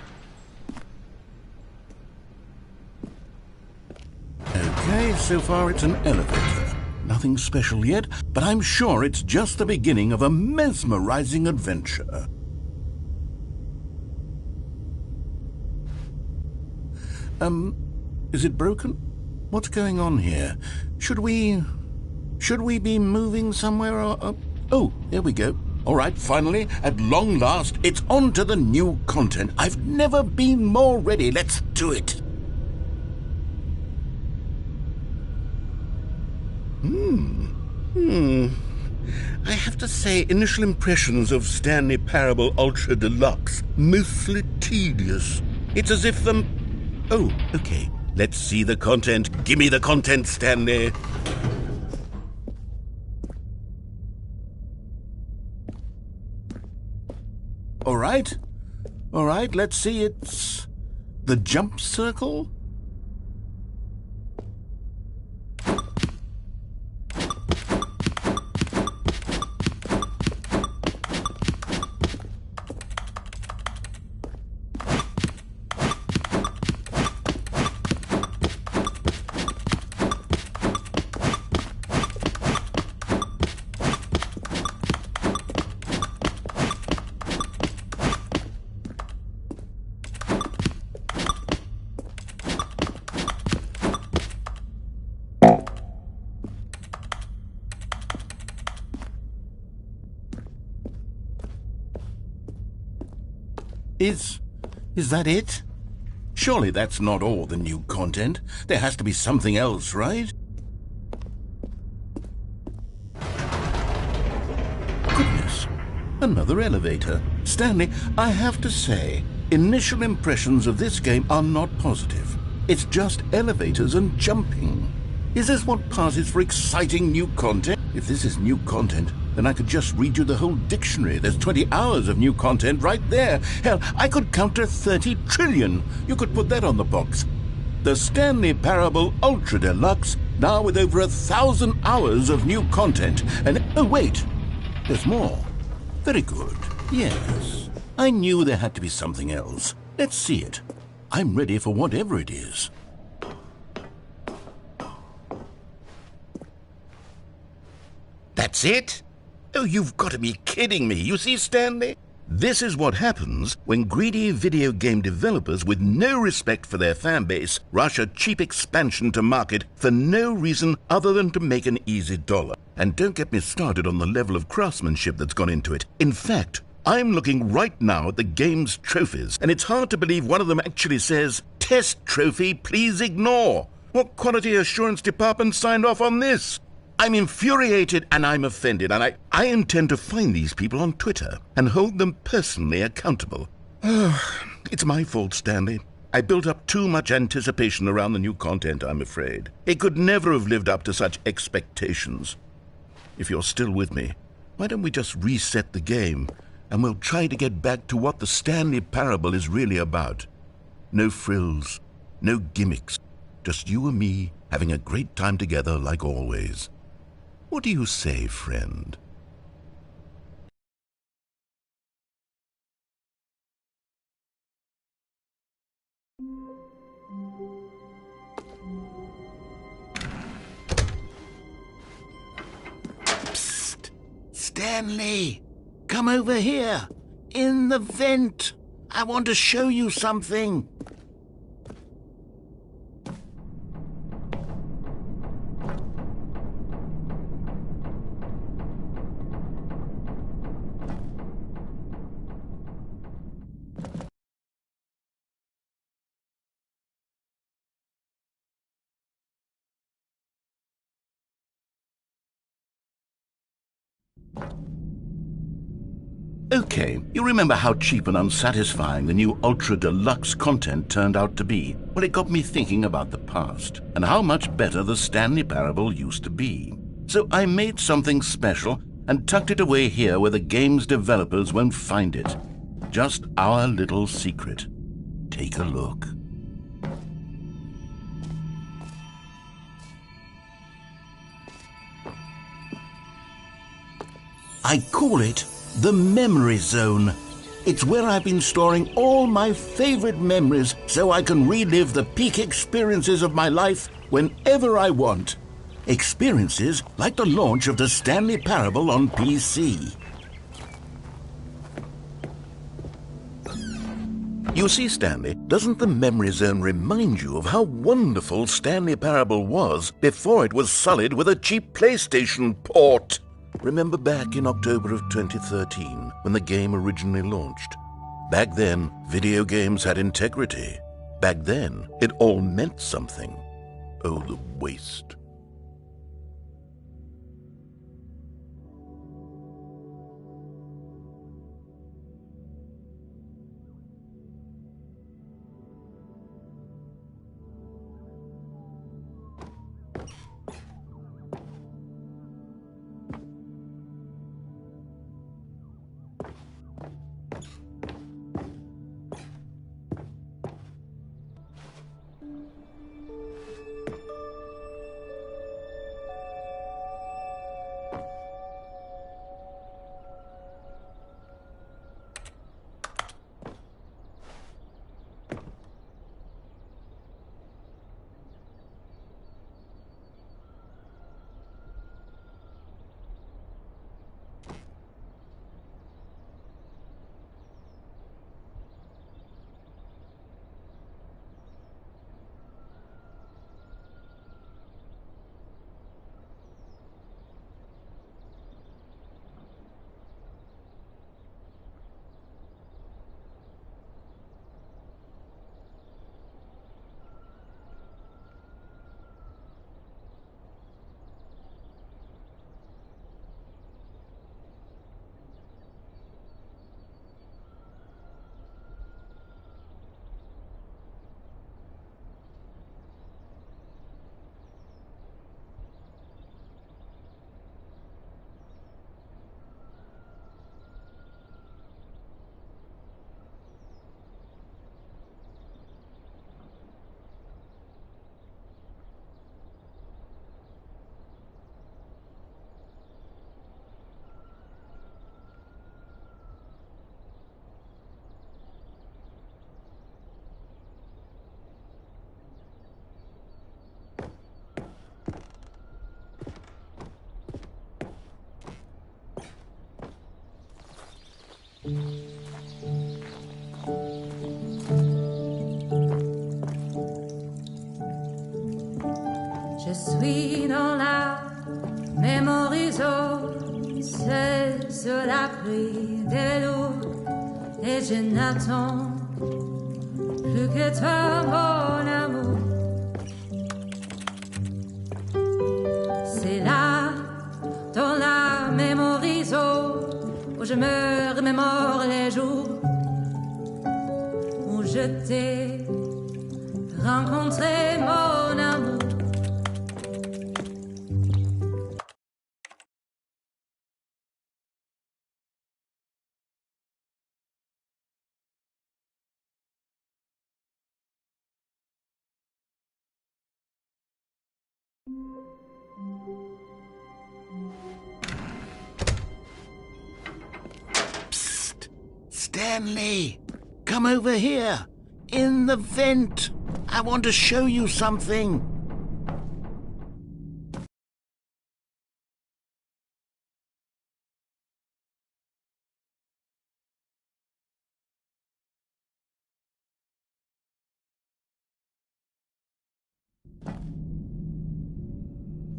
Okay, so far it's an elevator. Nothing special yet, but I'm sure it's just the beginning of a mesmerizing adventure. Is it broken? What's going on here? Should we be moving somewhere or... Oh, here we go. All right, finally, at long last, it's on to the new content. I've never been more ready. Let's do it. I have to say, initial impressions of Stanley Parable Ultra Deluxe, mostly tedious. It's as if the... Oh, okay. Let's see the content. Give me the content, Stanley. All right, let's see. It's the jump circle. Is that it? Surely that's not all the new content. There has to be something else, right? Goodness, another elevator. Stanley, I have to say, initial impressions of this game are not positive. It's just elevators and jumping. Is this what passes for exciting new content? If this is new content, then I could just read you the whole dictionary. There's 20 hours of new content right there. Hell, I could count to 30 trillion. You could put that on the box. The Stanley Parable Ultra Deluxe, now with over 1,000 hours of new content. And, oh wait, there's more. Very good. Yes. I knew there had to be something else. Let's see it. I'm ready for whatever it is. That's it? Oh, you've got to be kidding me. You see, Stanley? This is what happens when greedy video game developers with no respect for their fan base rush a cheap expansion to market for no reason other than to make an easy dollar. And don't get me started on the level of craftsmanship that's gone into it. In fact, I'm looking right now at the game's trophies, and it's hard to believe one of them actually says, "Test trophy, please ignore." What quality assurance department signed off on this? I'm infuriated and I'm offended, and I intend to find these people on Twitter and hold them personally accountable. It's my fault, Stanley. I built up too much anticipation around the new content, I'm afraid. It could never have lived up to such expectations. If you're still with me, why don't we just reset the game, and we'll try to get back to what the Stanley Parable is really about. No frills, no gimmicks, just you and me having a great time together like always. What do you say, friend? Psst! Stanley! Come over here! In the vent! I want to show you something! Okay, you remember how cheap and unsatisfying the new Ultra Deluxe content turned out to be? Well, it got me thinking about the past and how much better the Stanley Parable used to be. So I made something special and tucked it away here where the game's developers won't find it. Just our little secret. Take a look. I call it the Memory Zone. It's where I've been storing all my favorite memories so I can relive the peak experiences of my life whenever I want. Experiences like the launch of the Stanley Parable on PC. You see, Stanley, doesn't the Memory Zone remind you of how wonderful Stanley Parable was before it was sullied with a cheap PlayStation port? Remember back in October of 2013, when the game originally launched? Back then, video games had integrity. Back then, it all meant something. Oh, the waste. suis dans la mémoriso, seul sur l'abri des vélos, et je n'attends plus que toi, mon amour. C'est là, dans la mémoriso, où je me remémore les jours où je t'ai rencontré, mon amour. Psst! Stanley! Come over here! In the vent! I want to show you something!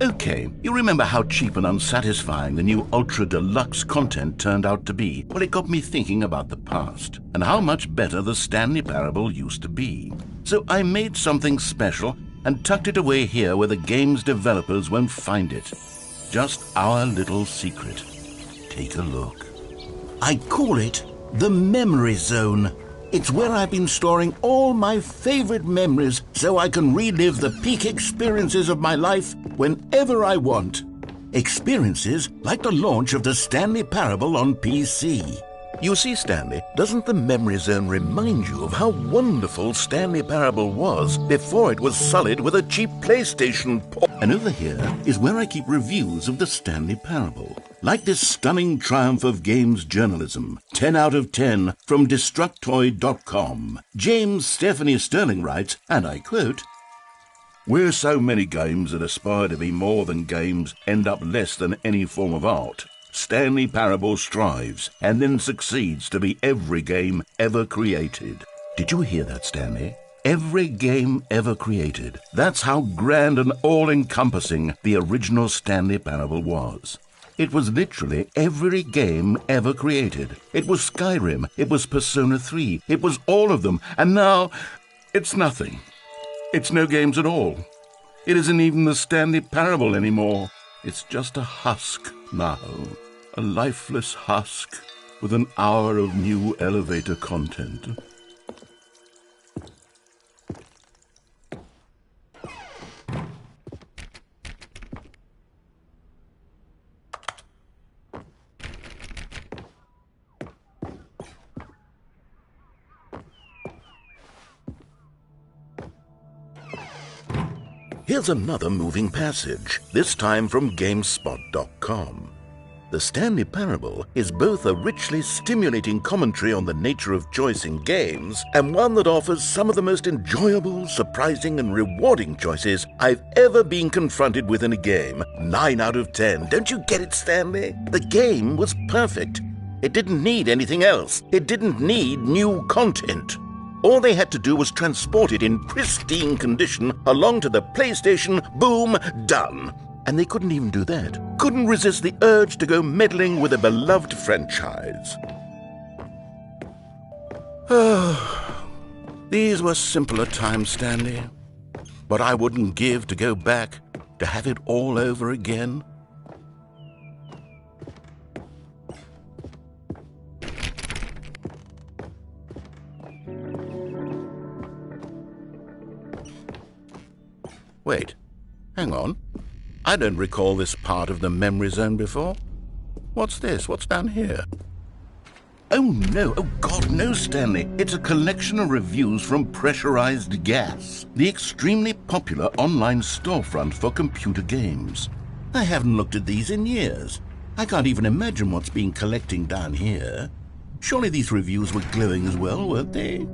Okay, you remember how cheap and unsatisfying the new Ultra Deluxe content turned out to be? Well, it got me thinking about the past, and how much better the Stanley Parable used to be. So I made something special and tucked it away here where the game's developers won't find it. Just our little secret. Take a look. I call it the Memory Zone. It's where I've been storing all my favorite memories so I can relive the peak experiences of my life whenever I want. Experiences like the launch of the Stanley Parable on PC. You see, Stanley, doesn't the Memory Zone remind you of how wonderful Stanley Parable was before it was sullied with a cheap PlayStation port? And over here is where I keep reviews of the Stanley Parable. Like this stunning triumph of games journalism, 10 out of 10 from Destructoid.com. James Stephanie Sterling writes, and I quote, "Where so many games that aspire to be more than games end up less than any form of art, Stanley Parable strives and then succeeds to be every game ever created." Did you hear that, Stanley? Every game ever created. That's how grand and all-encompassing the original Stanley Parable was. It was literally every game ever created. It was Skyrim, it was Persona 3, it was all of them, and now it's nothing. It's no games at all. It isn't even the Stanley Parable anymore. It's just a husk now, a lifeless husk with an hour of new elevator content. Here's another moving passage, this time from GameSpot.com. The Stanley Parable is both a richly stimulating commentary on the nature of choice in games and one that offers some of the most enjoyable, surprising, and rewarding choices I've ever been confronted with in a game. 9 out of 10. Don't you get it, Stanley? The game was perfect. It didn't need anything else. It didn't need new content. All they had to do was transport it in pristine condition along to the PlayStation. Boom, done. And they couldn't even do that. Couldn't resist the urge to go meddling with a beloved franchise. These were simpler times, Stanley. But I wouldn't give to go back to have it all over again. Wait, hang on. I don't recall this part of the Memory Zone before. What's this? What's down here? Oh no, oh God, no, Stanley. It's a collection of reviews from Pressurized Gas, the extremely popular online storefront for computer games. I haven't looked at these in years. I can't even imagine what's been collecting down here. Surely these reviews were glowing as well, weren't they?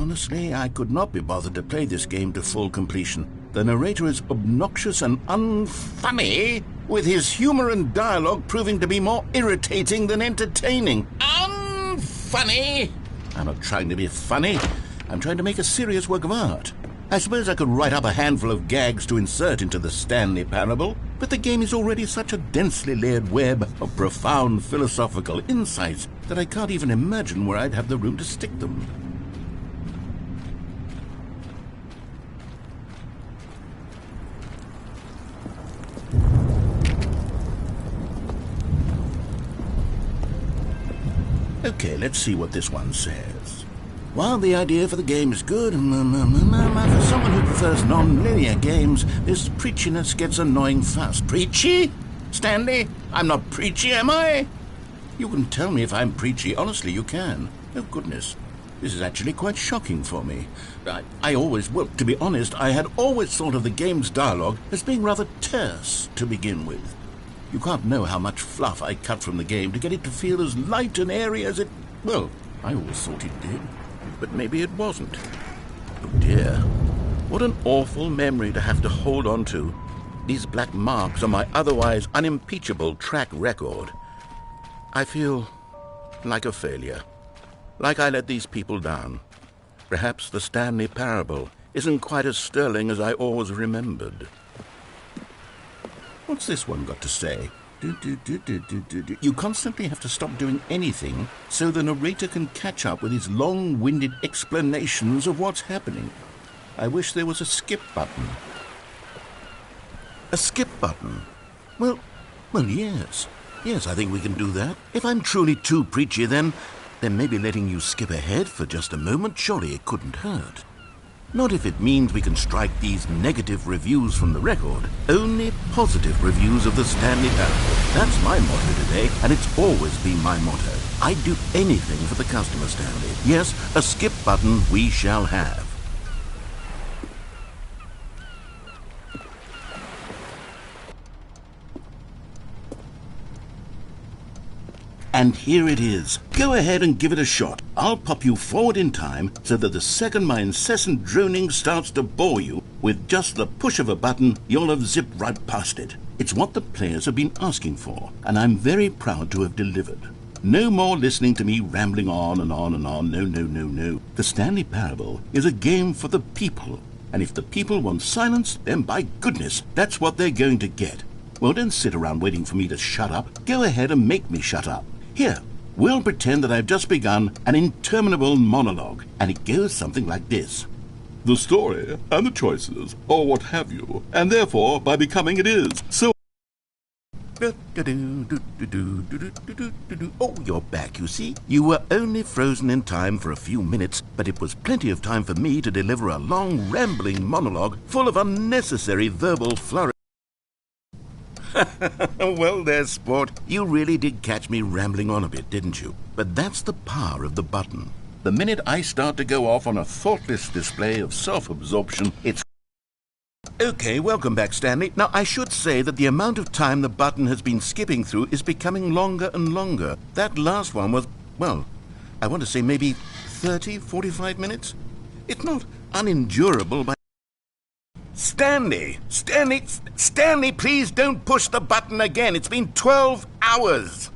Honestly, I could not be bothered to play this game to full completion. The narrator is obnoxious and unfunny, with his humor and dialogue proving to be more irritating than entertaining. Unfunny! I'm not trying to be funny. I'm trying to make a serious work of art. I suppose I could write up a handful of gags to insert into the Stanley Parable, but the game is already such a densely layered web of profound philosophical insights that I can't even imagine where I'd have the room to stick them. Okay, let's see what this one says. While the idea for the game is good, for someone who prefers non-linear games, this preachiness gets annoying fast. Preachy? Stanley? I'm not preachy, am I? You can tell me if I'm preachy. Honestly, you can. Oh, goodness. This is actually quite shocking for me. To be honest, I had always thought of the game's dialogue as being rather terse to begin with. You can't know how much fluff I cut from the game to get it to feel as light and airy as it... Well, I always thought it did. But maybe it wasn't. Oh dear. What an awful memory to have to hold on to. These black marks on my otherwise unimpeachable track record. I feel like a failure. Like I let these people down. Perhaps the Stanley Parable isn't quite as sterling as I always remembered. What's this one got to say? You constantly have to stop doing anything so the narrator can catch up with his long-winded explanations of what's happening. I wish there was a skip button. A skip button? Well, yes. Yes, I think we can do that. If I'm truly too preachy, then maybe letting you skip ahead for just a moment, surely it couldn't hurt. Not if it means we can strike these negative reviews from the record. Only positive reviews of the Stanley Parable. That's my motto today, and it's always been my motto. I'd do anything for the customer, Stanley. Yes, a skip button we shall have. And here it is. Go ahead and give it a shot. I'll pop you forward in time so that the second my incessant droning starts to bore you, with just the push of a button, you'll have zipped right past it. It's what the players have been asking for, and I'm very proud to have delivered. No more listening to me rambling on and on and on. No. The Stanley Parable is a game for the people, and if the people want silence, then by goodness, that's what they're going to get. Well, don't sit around waiting for me to shut up. Go ahead and make me shut up. Here, we'll pretend that I've just begun an interminable monologue, and it goes something like this. The story and the choices, or what have you, and therefore by becoming it is. So... Oh, you're back, you see. You were only frozen in time for a few minutes, but it was plenty of time for me to deliver a long, rambling monologue full of unnecessary verbal flurry. Well, there's sport. You really did catch me rambling on a bit, didn't you? But that's the power of the button. The minute I start to go off on a thoughtless display of self-absorption, it's... Okay, welcome back, Stanley. Now, I should say that the amount of time the button has been skipping through is becoming longer and longer. That last one was, well, I want to say maybe 30, 45 minutes? It's not unendurable by... Stanley, please don't push the button again. It's been 12 hours.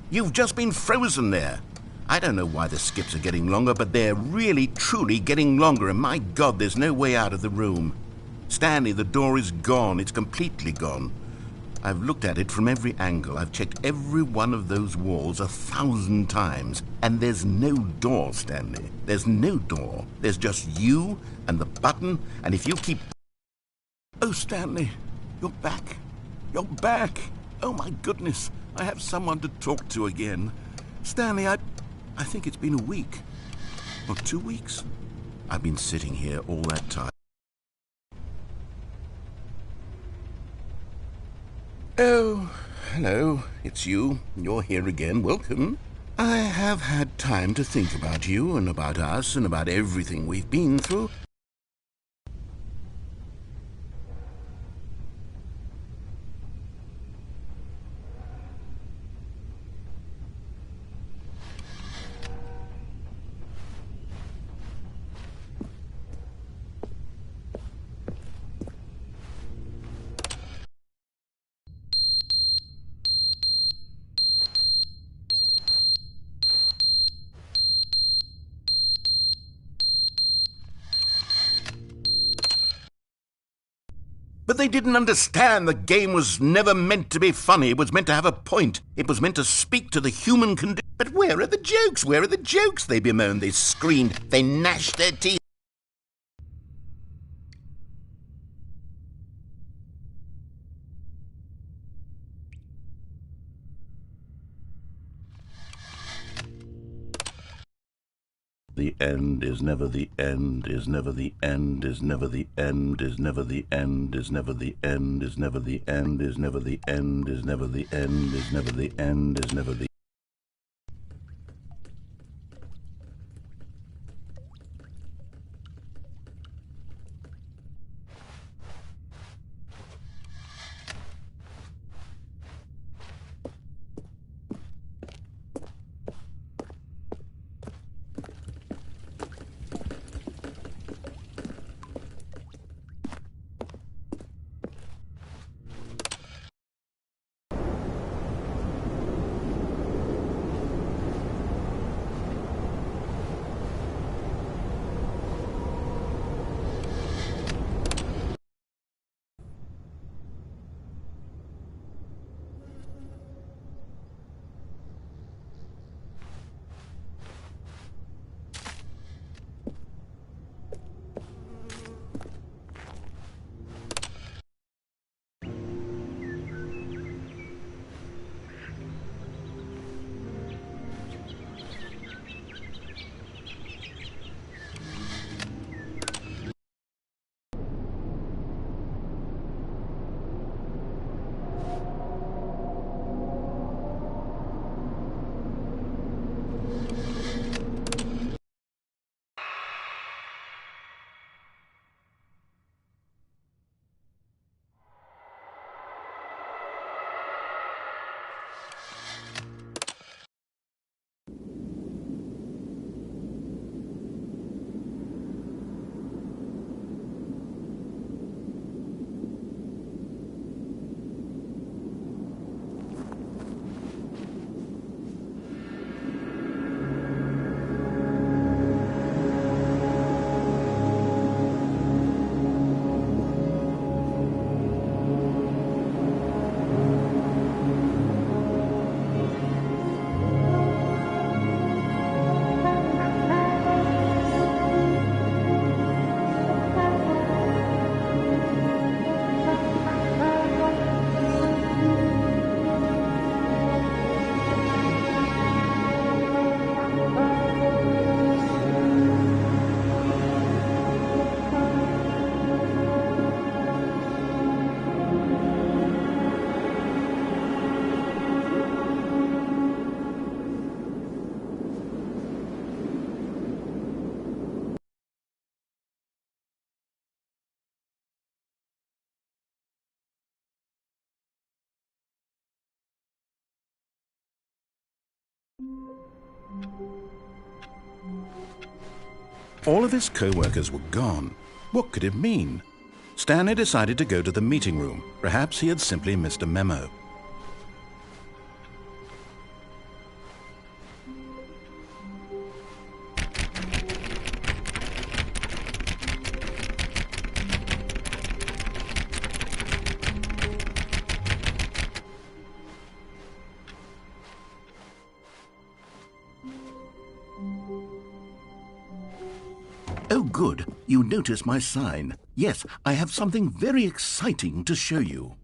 You've just been frozen there. I don't know why the skips are getting longer, but they're really, truly getting longer, and my God, there's no way out of the room. Stanley, the door is gone. It's completely gone. I've looked at it from every angle. I've checked every one of those walls 1,000 times, and there's no door, Stanley. There's no door. There's just you and the button, and if you keep... Oh, Stanley, you're back. You're back. Oh, my goodness. I have someone to talk to again. Stanley, I think it's been a week. Or 2 weeks. I've been sitting here all that time. Oh, hello. It's you. You're here again. Welcome. I have had time to think about you and about us and about everything we've been through. But they didn't understand the game was never meant to be funny. It was meant to have a point. It was meant to speak to the human condition. But where are the jokes? Where are the jokes? They bemoaned, they screamed, they gnashed their teeth. The end is never the end, is never the end, is never the end, is never the end, is never the end, is never the end, is never the end, is never the end, is never the end, is never the All of his co-workers were gone. What could it mean? Stanley decided to go to the meeting room. Perhaps he had simply missed a memo. Oh, good. You notice my sign. Yes, I have something very exciting to show you.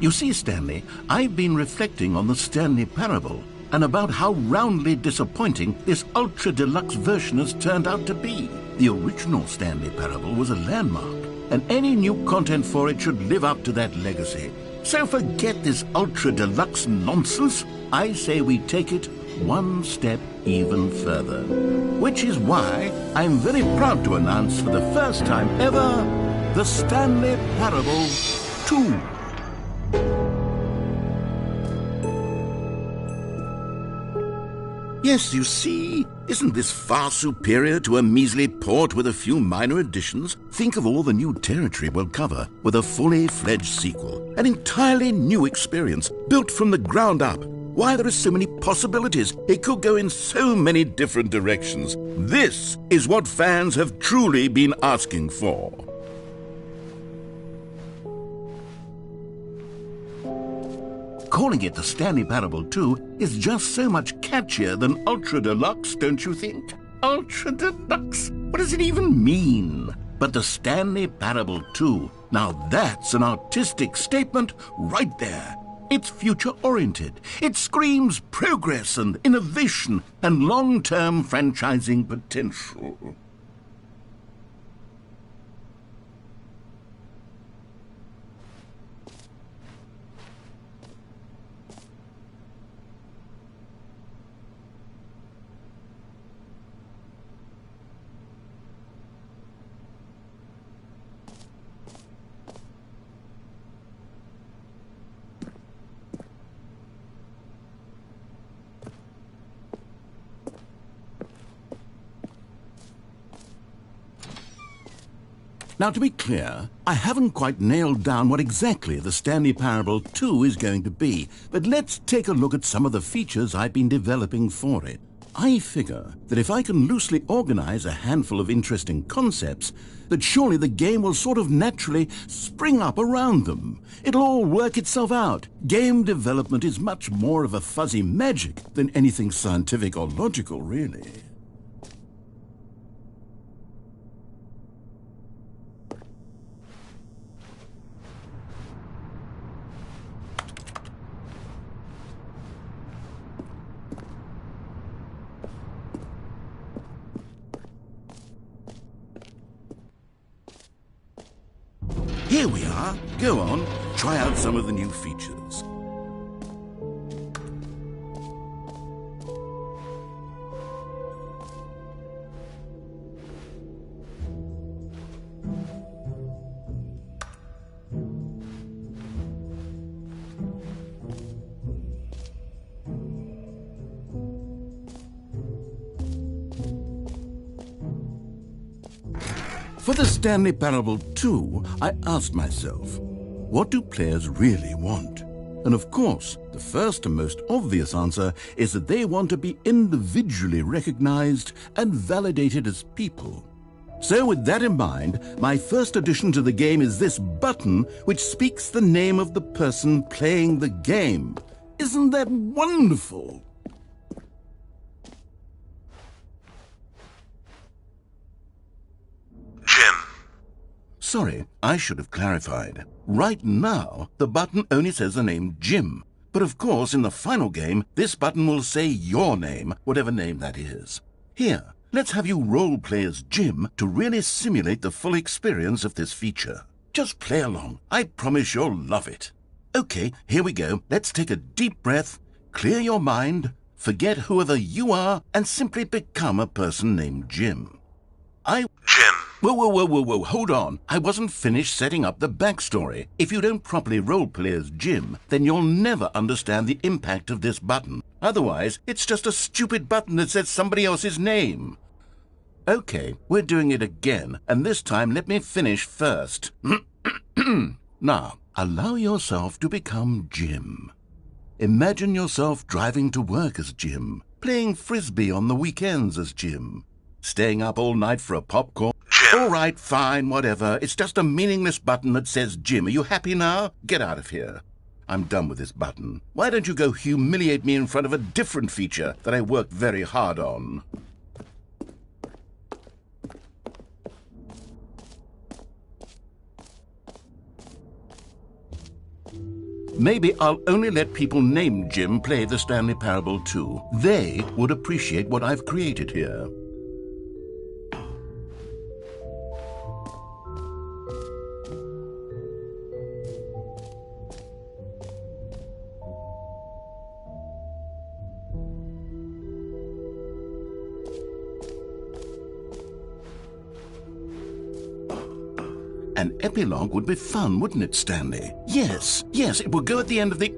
You see, Stanley, I've been reflecting on the Stanley Parable and about how roundly disappointing this ultra-deluxe version has turned out to be. The original Stanley Parable was a landmark, and any new content for it should live up to that legacy. So forget this ultra-deluxe nonsense. I say we take it one step even further. Which is why I'm very proud to announce for the first time ever, the Stanley Parable 2. Yes, you see, isn't this far superior to a measly port with a few minor additions? Think of all the new territory we'll cover with a fully fledged sequel. An entirely new experience, built from the ground up. Why, there are so many possibilities. It could go in so many different directions. This is what fans have truly been asking for. Calling it the Stanley Parable 2 is just so much catchier than Ultra Deluxe, don't you think? Ultra Deluxe? What does it even mean? But the Stanley Parable 2, now that's an artistic statement right there. It's future-oriented. It screams progress and innovation and long-term franchising potential. Now, to be clear, I haven't quite nailed down what exactly the Stanley Parable 2 is going to be, but let's take a look at some of the features I've been developing for it. I figure that if I can loosely organize a handful of interesting concepts, that surely the game will sort of naturally spring up around them. It'll all work itself out. Game development is much more of a fuzzy magic than anything scientific or logical, really. Here we are. Go on, try out some of the new features. For the Stanley Parable 2, I asked myself, what do players really want? And of course, the first and most obvious answer is that they want to be individually recognized and validated as people. So with that in mind, my first addition to the game is this button which speaks the name of the person playing the game. Isn't that wonderful? Sorry, I should have clarified. Right now, the button only says the name Jim. But of course, in the final game, this button will say your name, whatever name that is. Here, let's have you role-play as Jim to really simulate the full experience of this feature. Just play along. I promise you'll love it. Okay, here we go. Let's take a deep breath, clear your mind, forget whoever you are, and simply become a person named Jim. Jim. Whoa, hold on. I wasn't finished setting up the backstory. If you don't properly roleplay as Jim, then you'll never understand the impact of this button. Otherwise, it's just a stupid button that says somebody else's name. Okay, we're doing it again, and this time let me finish first. Now, allow yourself to become Jim. Imagine yourself driving to work as Jim, playing frisbee on the weekends as Jim, staying up all night for a popcorn. Jim. All right, fine, whatever. It's just a meaningless button that says Jim. Are you happy now? Get out of here. I'm done with this button. Why don't you go humiliate me in front of a different feature that I worked very hard on? Maybe I'll only let people named Jim play the Stanley Parable 2. They would appreciate what I've created here. An epilogue would be fun, wouldn't it, Stanley? Yes, it would go at the end of the,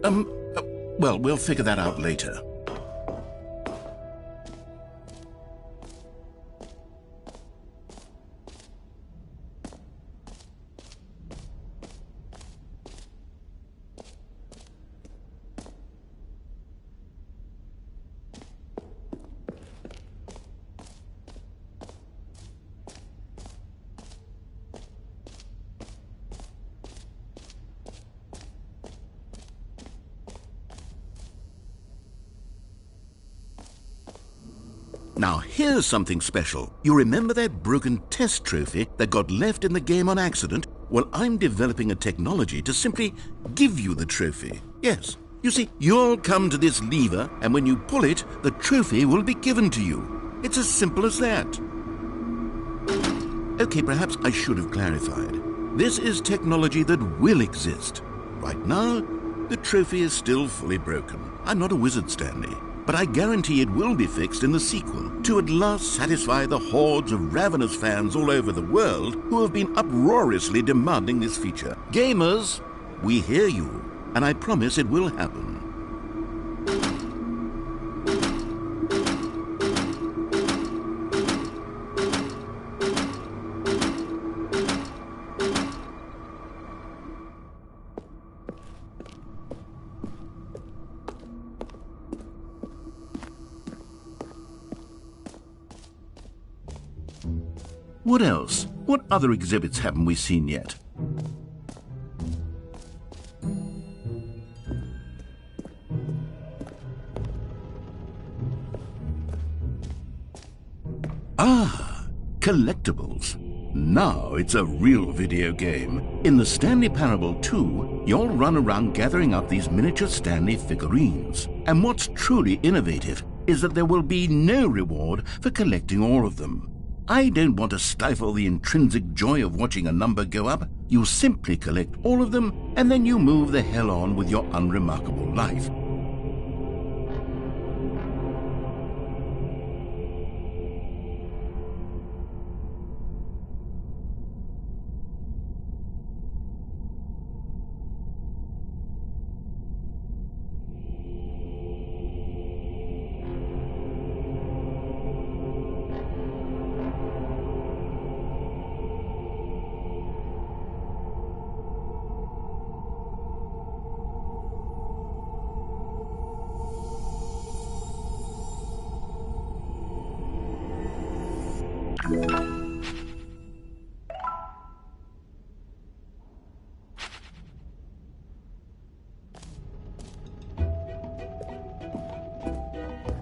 well, we'll figure that out later. Now here's something special. You remember that broken test trophy that got left in the game on accident? Well, I'm developing a technology to simply give you the trophy. Yes. You see, you'll come to this lever, and when you pull it, the trophy will be given to you. It's as simple as that. Okay, perhaps I should have clarified. This is technology that will exist. Right now, the trophy is still fully broken. I'm not a wizard, Stanley, but I guarantee it will be fixed in the sequel to at last satisfy the hordes of ravenous fans all over the world who have been uproariously demanding this feature. Gamers, we hear you, and I promise it will happen. What else? What other exhibits haven't we seen yet? Ah, collectibles. Now it's a real video game. In the Stanley Parable 2, you'll run around gathering up these miniature Stanley figurines. And what's truly innovative is that there will be no reward for collecting all of them. I don't want to stifle the intrinsic joy of watching a number go up. You simply collect all of them, and then you move the hell on with your unremarkable life.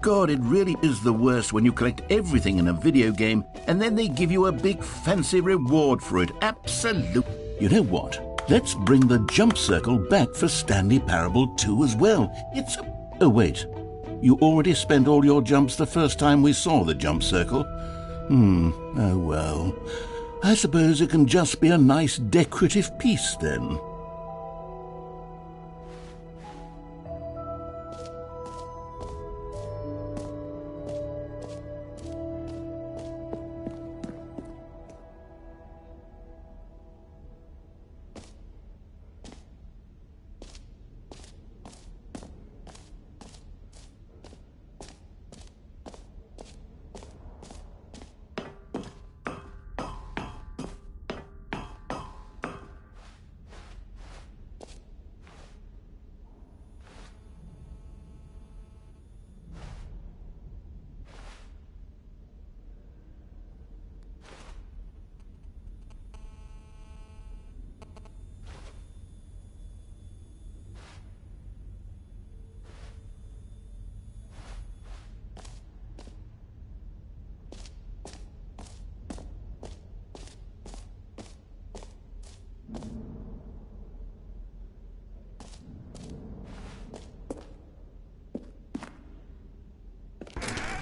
God, it really is the worst when you collect everything in a video game and then they give you a big fancy reward for it. Absolutely. You know what? Let's bring the jump circle back for Stanley Parable 2 as well. It's a... Oh, wait. You already spent all your jumps the first time we saw the jump circle? Oh well. I suppose it can just be a nice decorative piece then.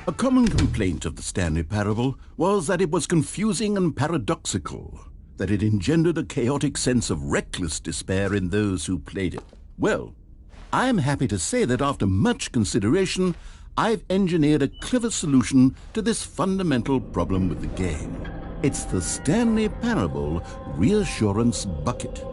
A common complaint of the Stanley Parable was that it was confusing and paradoxical, that it engendered a chaotic sense of reckless despair in those who played it. Well, I am happy to say that after much consideration, I've engineered a clever solution to this fundamental problem with the game. It's the Stanley Parable Reassurance Bucket.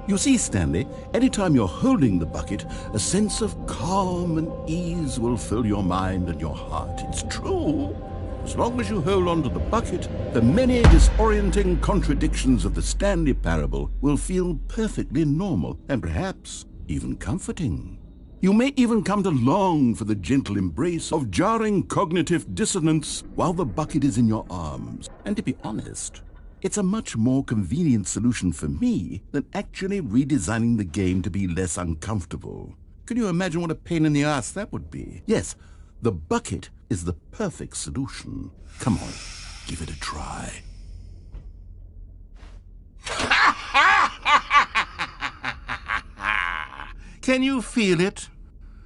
You see, Stanley, anytime you're holding the bucket, a sense of calm and ease will fill your mind and your heart. It's true. As long as you hold on to the bucket, the many disorienting contradictions of the Stanley Parable will feel perfectly normal and perhaps even comforting. You may even come to long for the gentle embrace of jarring cognitive dissonance while the bucket is in your arms. And to be honest, it's a much more convenient solution for me than actually redesigning the game to be less uncomfortable. Can you imagine what a pain in the ass that would be? Yes, The bucket is the perfect solution. Come on, give it a try. Can you feel it?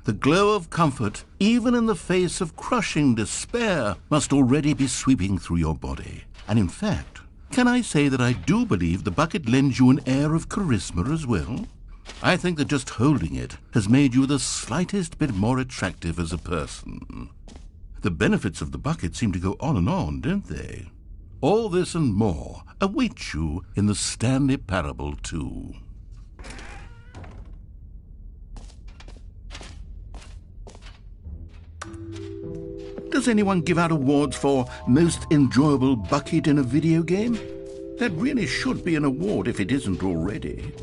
The glow of comfort, even in the face of crushing despair, must already be sweeping through your body. And in fact, can I say that I do believe the bucket lends you an air of charisma as well? I think that just holding it has made you the slightest bit more attractive as a person. The benefits of the bucket seem to go on, don't they? All this and more await you in the Stanley Parable 2. Does anyone give out awards for most enjoyable bucket in a video game? That really should be an award if it isn't already.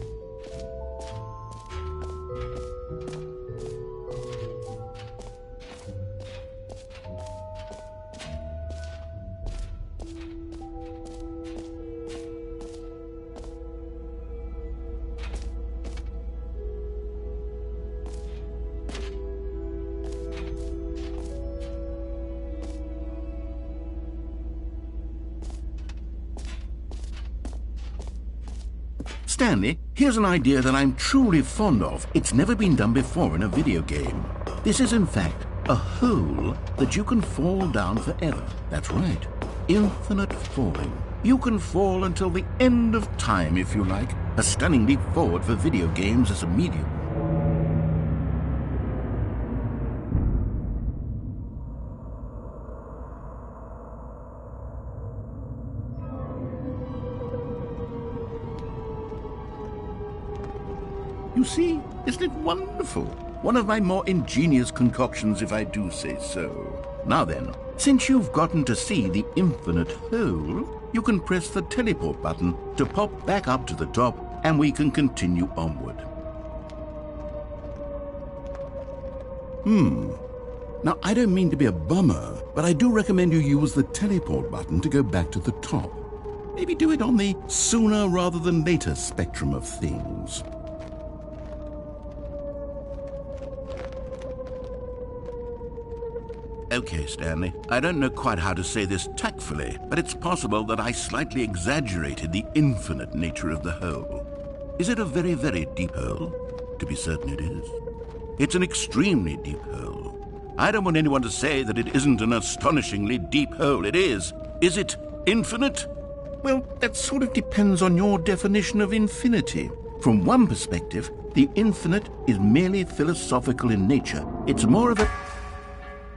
Stanley, here's an idea that I'm truly fond of. It's never been done before in a video game. This is, in fact, a hole that you can fall down forever. That's right. Infinite falling. You can fall until the end of time, if you like. A stunning leap forward for video games as a medium. You see, isn't it wonderful? One of my more ingenious concoctions, if I do say so. Now then, since you've gotten to see the infinite hole, you can press the teleport button to pop back up to the top, and we can continue onward. Now, I don't mean to be a bummer, but I do recommend you use the teleport button to go back to the top. Maybe do it on the sooner rather than later spectrum of things. Okay, Stanley, I don't know quite how to say this tactfully, but it's possible that I slightly exaggerated the infinite nature of the hole. Is it a very, very deep hole? To be certain it is. It's an extremely deep hole. I don't want anyone to say that it isn't an astonishingly deep hole. It is. Is it infinite? Well, that sort of depends on your definition of infinity. From one perspective, the infinite is merely philosophical in nature. It's more of a...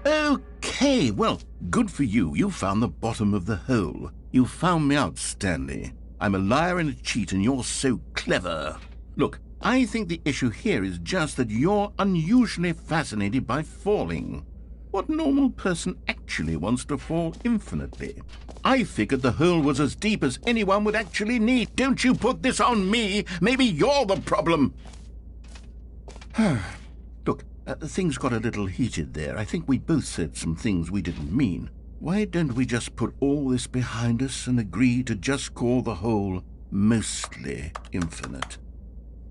Okay, well, good for you. You found the bottom of the hole. You found me out, Stanley. I'm a liar and a cheat, and you're so clever. Look, I think the issue here is just that you're unusually fascinated by falling. What normal person actually wants to fall infinitely? I figured the hole was as deep as anyone would actually need. Don't you put this on me. Maybe you're the problem. Look, things got a little heated there. I think we both said some things we didn't mean. Why don't we just put all this behind us and agree to just call the hole mostly infinite?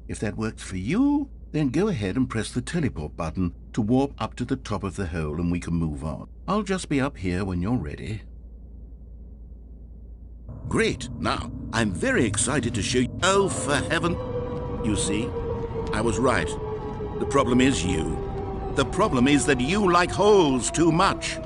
If that works for you, then go ahead and press the teleport button to warp up to the top of the hole and we can move on. I'll just be up here when you're ready. Great. Now, I'm very excited to show you... Oh, for heaven... You see, I was right. The problem is you. The problem is that you like holes too much.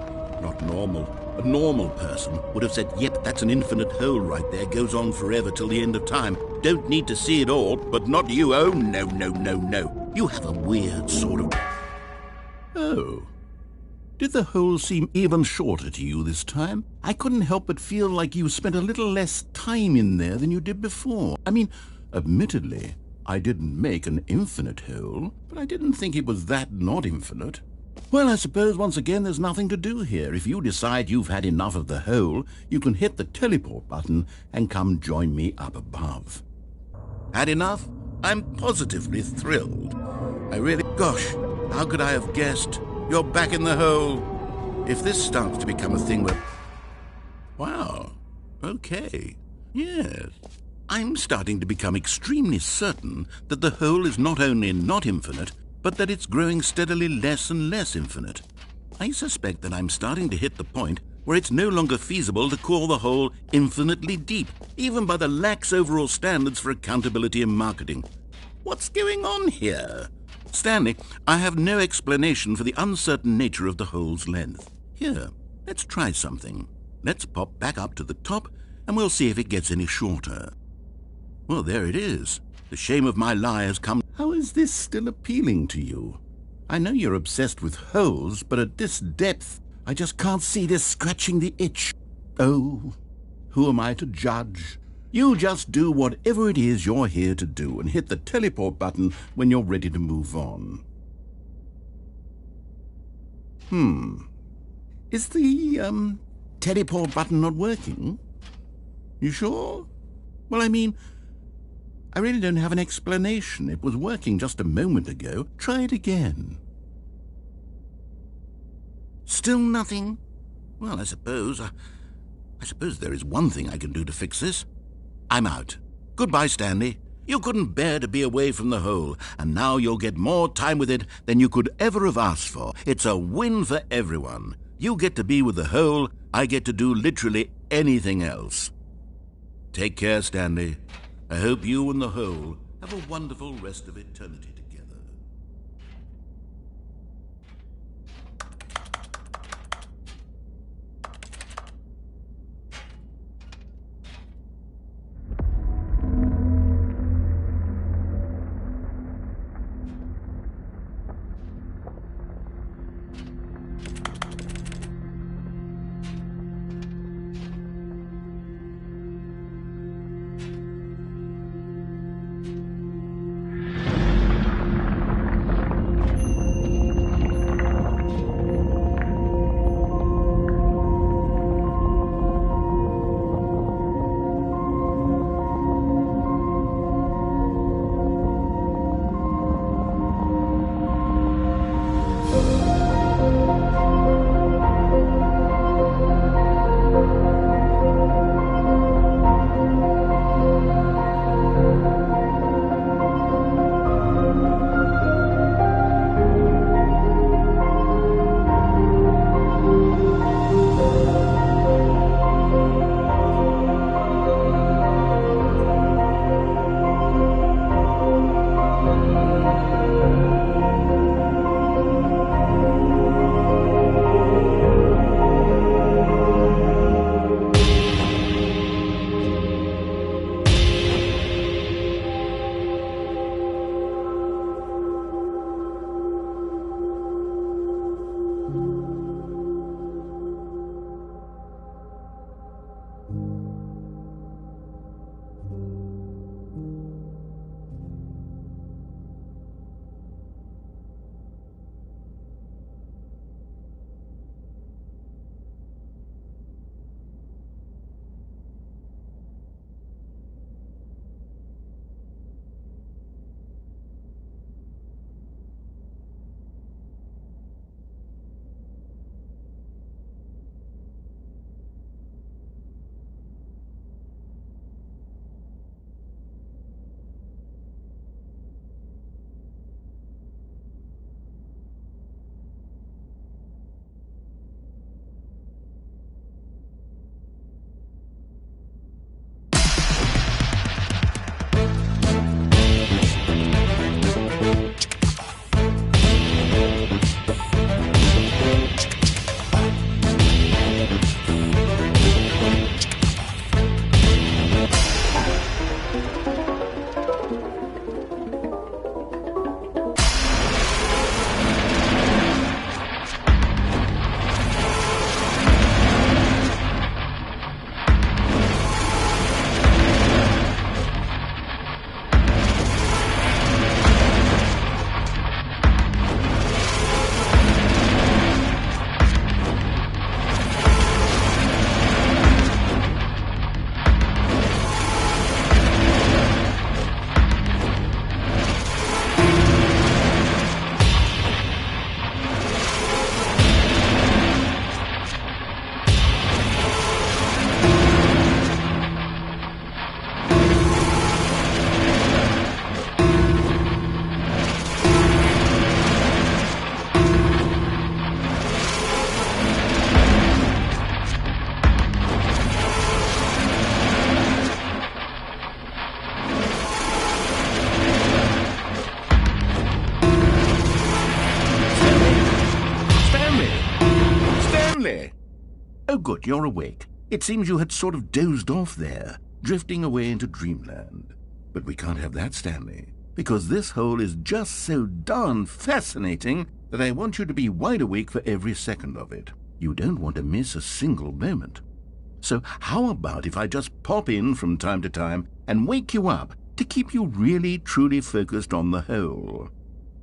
Not normal. A normal person would have said, yep, that's an infinite hole right there, goes on forever till the end of time. Don't need to see it all, but not you. Oh, no, no, no, no. You have a weird sort of... Oh. Did the hole seem even shorter to you this time? I couldn't help but feel like you spent a little less time in there than you did before. I mean, admittedly, I didn't make an infinite hole, but I didn't think it was that not infinite. Well, I suppose once again there's nothing to do here. If you decide you've had enough of the hole, you can hit the teleport button and come join me up above. Had enough? I'm positively thrilled. I really... Gosh, how could I have guessed? You're back in the hole. If this starts to become a thing where... Wow. Okay. Yes. I'm starting to become extremely certain that the hole is not only not infinite, but that it's growing steadily less and less infinite. I suspect that I'm starting to hit the point where it's no longer feasible to call the hole infinitely deep, even by the lax overall standards for accountability and marketing. What's going on here? Stanley, I have no explanation for the uncertain nature of the hole's length. Here, let's try something. Let's pop back up to the top, and we'll see if it gets any shorter. Well, there it is. The shame of my lie has come. How is this still appealing to you? I know you're obsessed with holes, but at this depth, I just can't see this scratching the itch. Oh, who am I to judge? You just do whatever it is you're here to do and hit the teleport button when you're ready to move on. Is the, teleport button not working? You sure? Well, I mean, I really don't have an explanation. It was working just a moment ago. Try it again. Still nothing? Well, I suppose there is one thing I can do to fix this. I'm out. Goodbye, Stanley. You couldn't bear to be away from the hole, and now you'll get more time with it than you could ever have asked for. It's a win for everyone. You get to be with the hole, I get to do literally anything else. Take care, Stanley. I hope you and the hole have a wonderful rest of eternity together. Stanley! Oh, good, you're awake. It seems you had sort of dozed off there, drifting away into dreamland. But we can't have that, Stanley, because this hole is just so darn fascinating that I want you to be wide awake for every second of it. You don't want to miss a single moment. So how about if I just pop in from time to time and wake you up to keep you really, truly focused on the hole?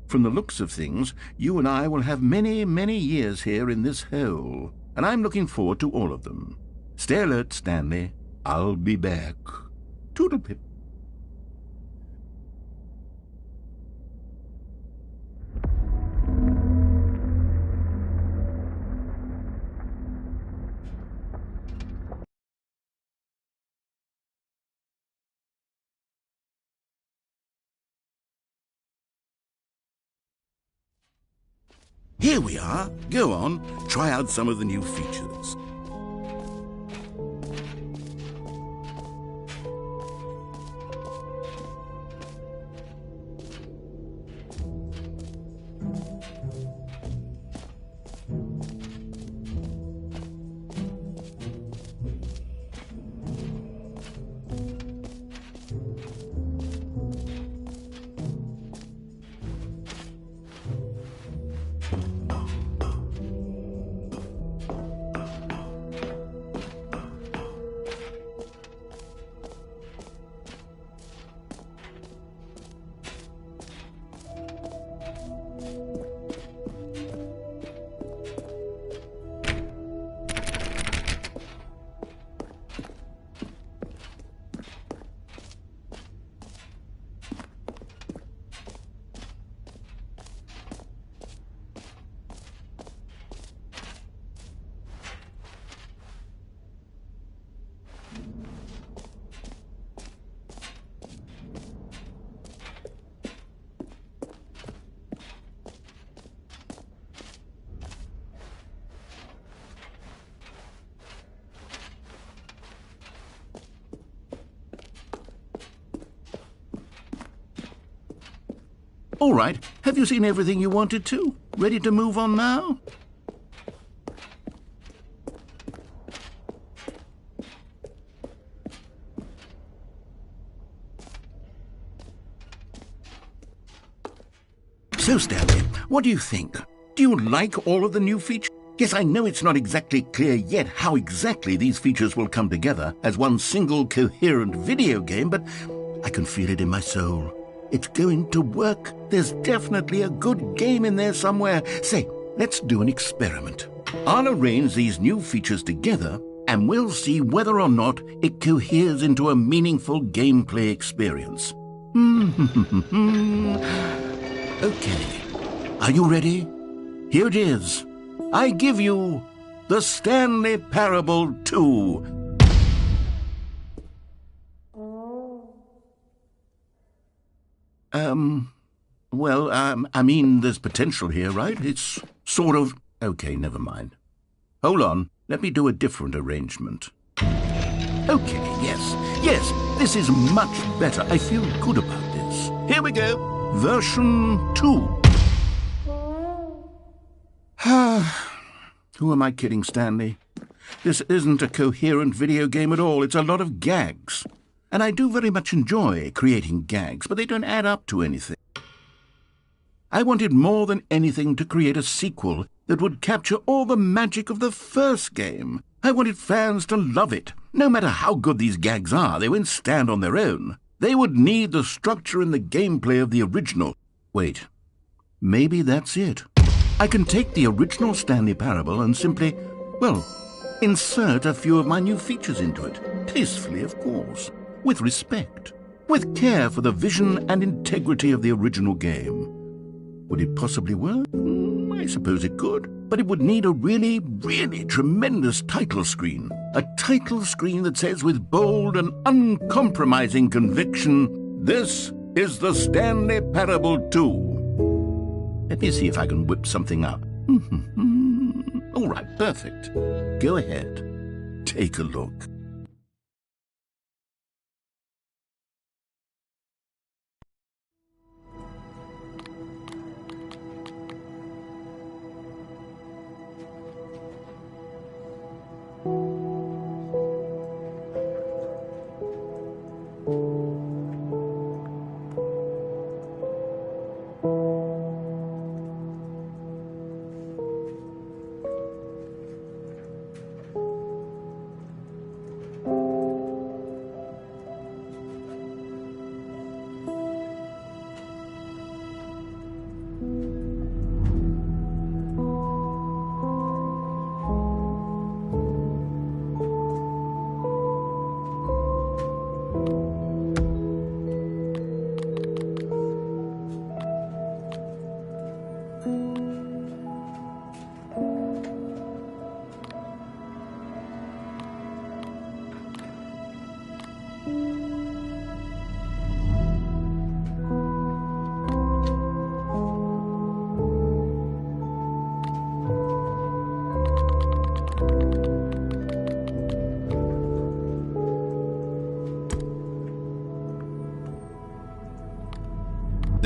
From the looks of things, you and I will have many, many years here in this hole, and I'm looking forward to all of them. Stay alert, Stanley. I'll be back. Toodle-pip. Here we are. Go on, try out some of the new features. All right, have you seen everything you wanted to? Ready to move on now? So, Stanley, what do you think? Do you like all of the new features? Yes, I know it's not exactly clear yet how exactly these features will come together as one single coherent video game, but I can feel it in my soul. It's going to work. There's definitely a good game in there somewhere. Say, let's do an experiment. I'll arrange these new features together, and we'll see whether or not it coheres into a meaningful gameplay experience. Okay. Are you ready? Here it is. I give you the Stanley Parable 2. I mean, there's potential here, right? It's sort of... Okay, never mind. Hold on, let me do a different arrangement. Okay, yes, this is much better. I feel good about this. Here we go. Version 2. Who am I kidding, Stanley? This isn't a coherent video game at all. It's a lot of gags. And I do very much enjoy creating gags, but they don't add up to anything. I wanted more than anything to create a sequel that would capture all the magic of the first game. I wanted fans to love it. No matter how good these gags are, they won't stand on their own. They would need the structure and the gameplay of the original. Wait, maybe that's it. I can take the original Stanley Parable and simply, well, insert a few of my new features into it. Tastefully, of course. With respect. With care for the vision and integrity of the original game. Would it possibly work? I suppose it could. But it would need a really, really tremendous title screen. A title screen that says with bold and uncompromising conviction, "This is the Stanley Parable 2. Let me see if I can whip something up. All right, perfect. Go ahead. Take a look.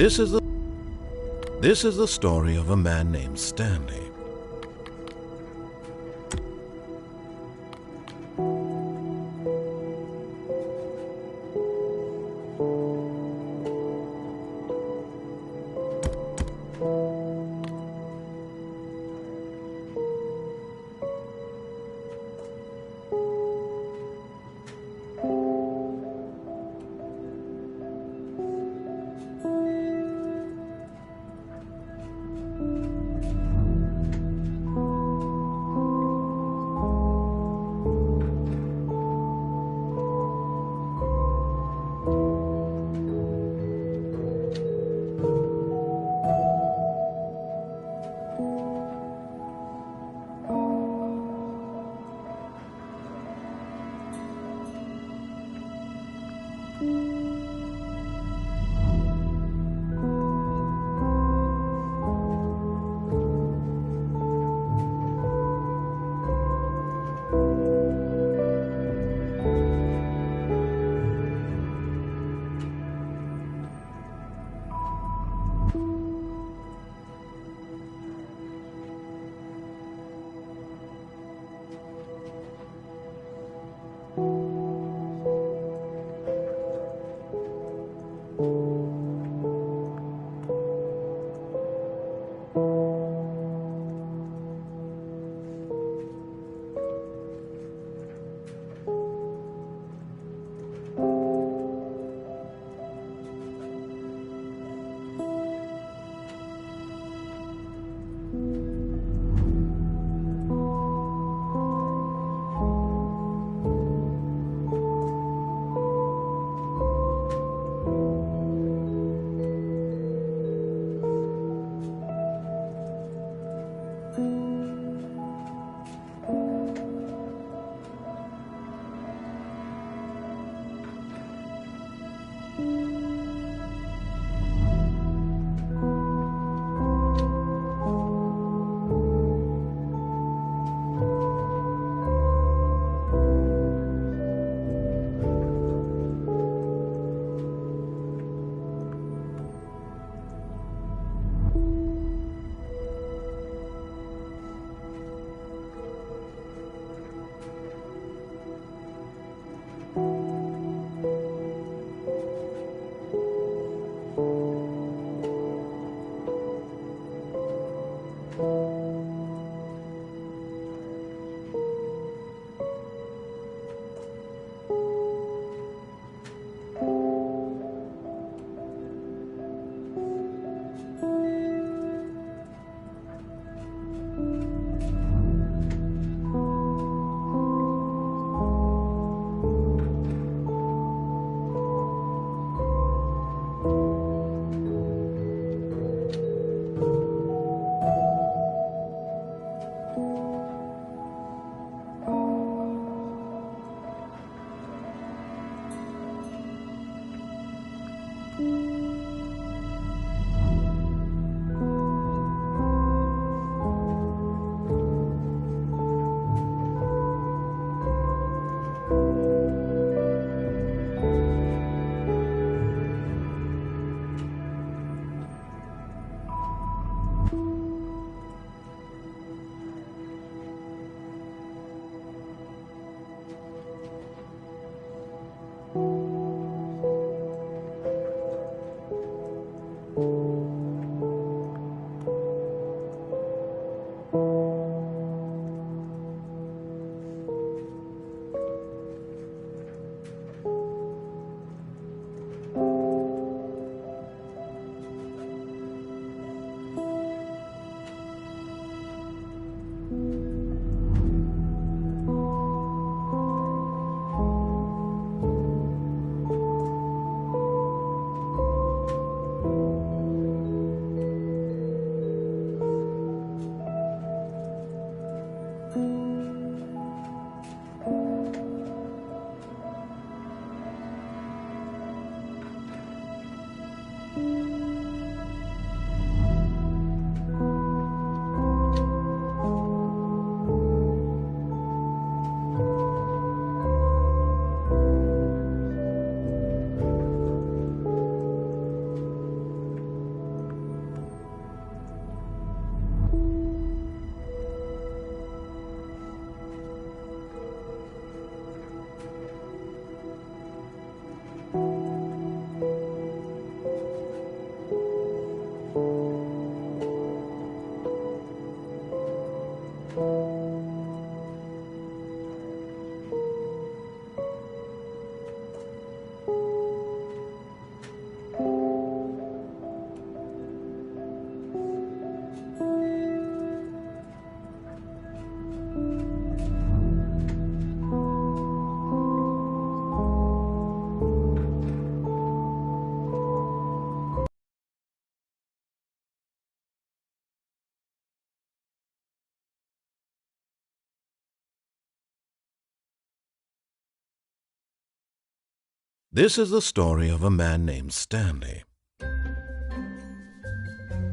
This is the story of a man named Stanley. This is the story of a man named Stanley.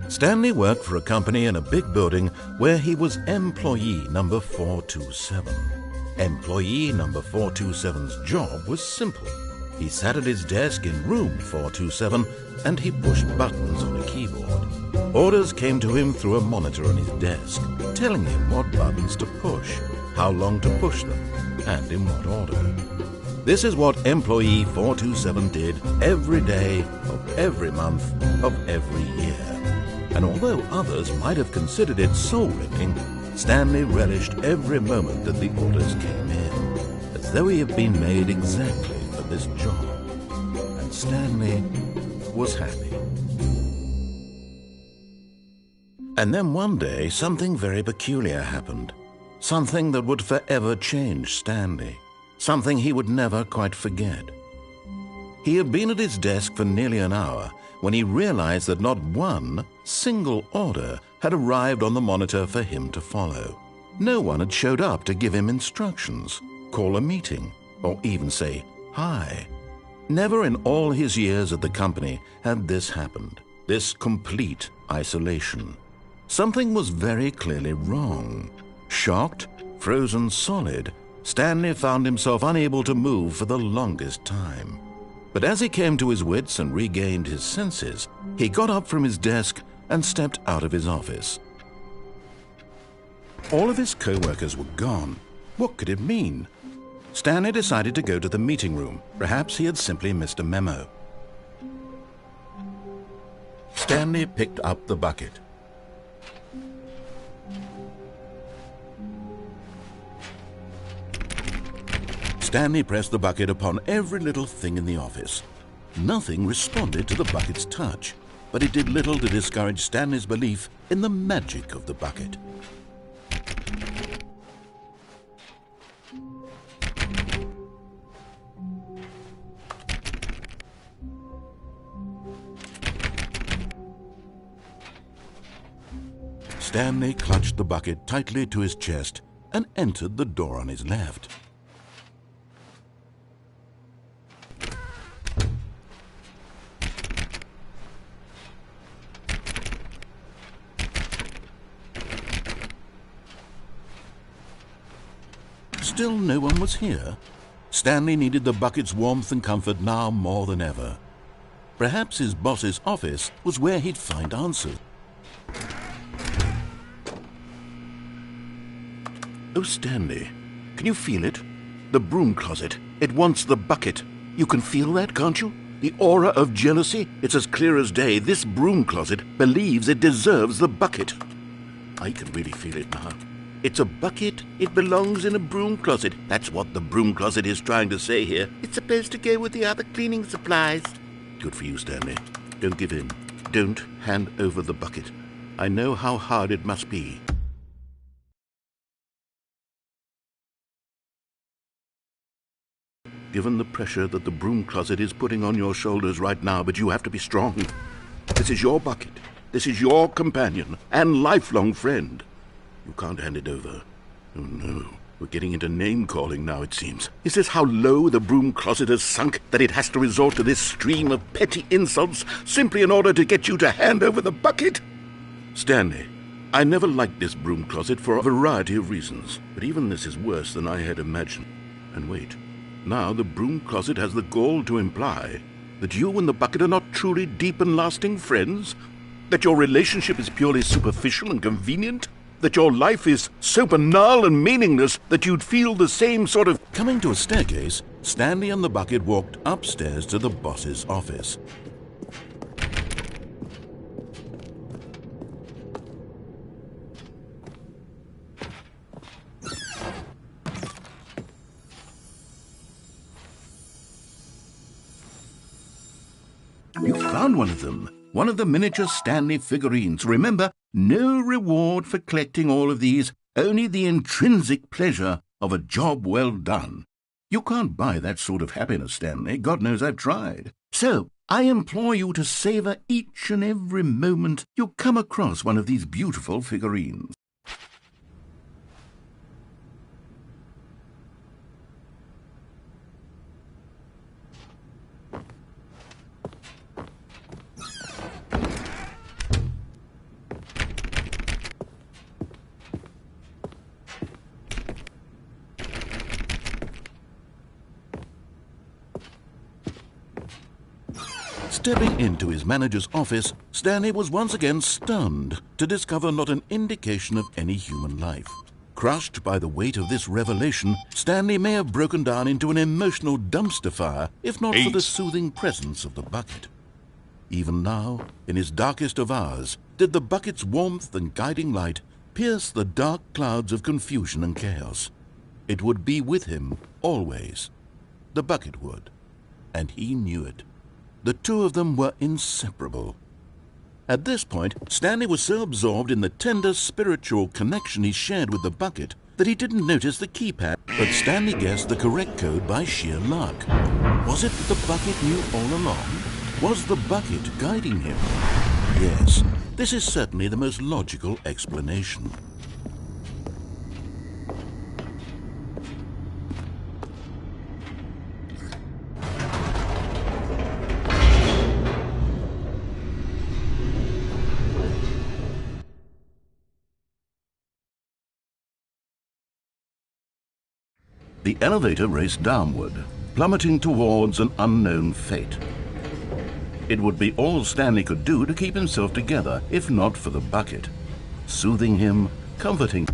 Stanley worked for a company in a big building where he was employee number 427. Employee number 427's job was simple. He sat at his desk in room 427 and he pushed buttons on a keyboard. Orders came to him through a monitor on his desk, telling him what buttons to push, how long to push them, and in what order. This is what employee 427 did every day of every month of every year. And although others might have considered it soul-wrenching, Stanley relished every moment that the orders came in, as though he had been made exactly for this job. And Stanley was happy. And then one day, something very peculiar happened. Something that would forever change Stanley. Something he would never quite forget. He had been at his desk for nearly an hour when he realized that not one single order had arrived on the monitor for him to follow. No one had showed up to give him instructions, call a meeting, or even say hi. Never in all his years at the company had this happened, this complete isolation. Something was very clearly wrong. Shocked, frozen solid, Stanley found himself unable to move for the longest time. But as he came to his wits and regained his senses, he got up from his desk and stepped out of his office. All of his co-workers were gone. What could it mean? Stanley decided to go to the meeting room. Perhaps he had simply missed a memo. Stanley picked up the bucket. Stanley pressed the bucket upon every little thing in the office. Nothing responded to the bucket's touch, but it did little to discourage Stanley's belief in the magic of the bucket. Stanley clutched the bucket tightly to his chest and entered the door on his left. Still no one was here. Stanley needed the bucket's warmth and comfort now more than ever. Perhaps his boss's office was where he'd find answers. Oh, Stanley, can you feel it? The broom closet. It wants the bucket. You can feel that, can't you? The aura of jealousy. It's as clear as day. This broom closet believes it deserves the bucket. I can really feel it now. It's a bucket. It belongs in a broom closet. That's what the broom closet is trying to say here. It's supposed to go with the other cleaning supplies. Good for you, Stanley. Don't give in. Don't hand over the bucket. I know how hard it must be. Given the pressure that the broom closet is putting on your shoulders right now, but you have to be strong. This is your bucket. This is your companion and lifelong friend. You can't hand it over. Oh, no. We're getting into name-calling now, it seems. Is this how low the broom closet has sunk, that it has to resort to this stream of petty insults simply in order to get you to hand over the bucket? Stanley, I never liked this broom closet for a variety of reasons, but even this is worse than I had imagined. And wait, now the broom closet has the gall to imply that you and the bucket are not truly deep and lasting friends? That your relationship is purely superficial and convenient? That your life is so banal and meaningless that you'd feel the same sort of... Coming to a staircase, Stanley and the bucket walked upstairs to the boss's office. You found one of them. One of the miniature Stanley figurines. Remember, no reward for collecting all of these, only the intrinsic pleasure of a job well done. You can't buy that sort of happiness, Stanley. God knows I've tried. So, I implore you to savor each and every moment you come across one of these beautiful figurines. Stepping into his manager's office, Stanley was once again stunned to discover not an indication of any human life. Crushed by the weight of this revelation, Stanley may have broken down into an emotional dumpster fire if not for the soothing presence of the bucket. Even now, in his darkest of hours, did the bucket's warmth and guiding light pierce the dark clouds of confusion and chaos. It would be with him always. The bucket would, and he knew it. The two of them were inseparable. At this point, Stanley was so absorbed in the tender spiritual connection he shared with the bucket that he didn't notice the keypad, but Stanley guessed the correct code by sheer luck. Was it that the bucket knew all along? Was the bucket guiding him? Yes, this is certainly the most logical explanation. The elevator raced downward, plummeting towards an unknown fate. It would be all Stanley could do to keep himself together, if not for the bucket. Soothing him, comforting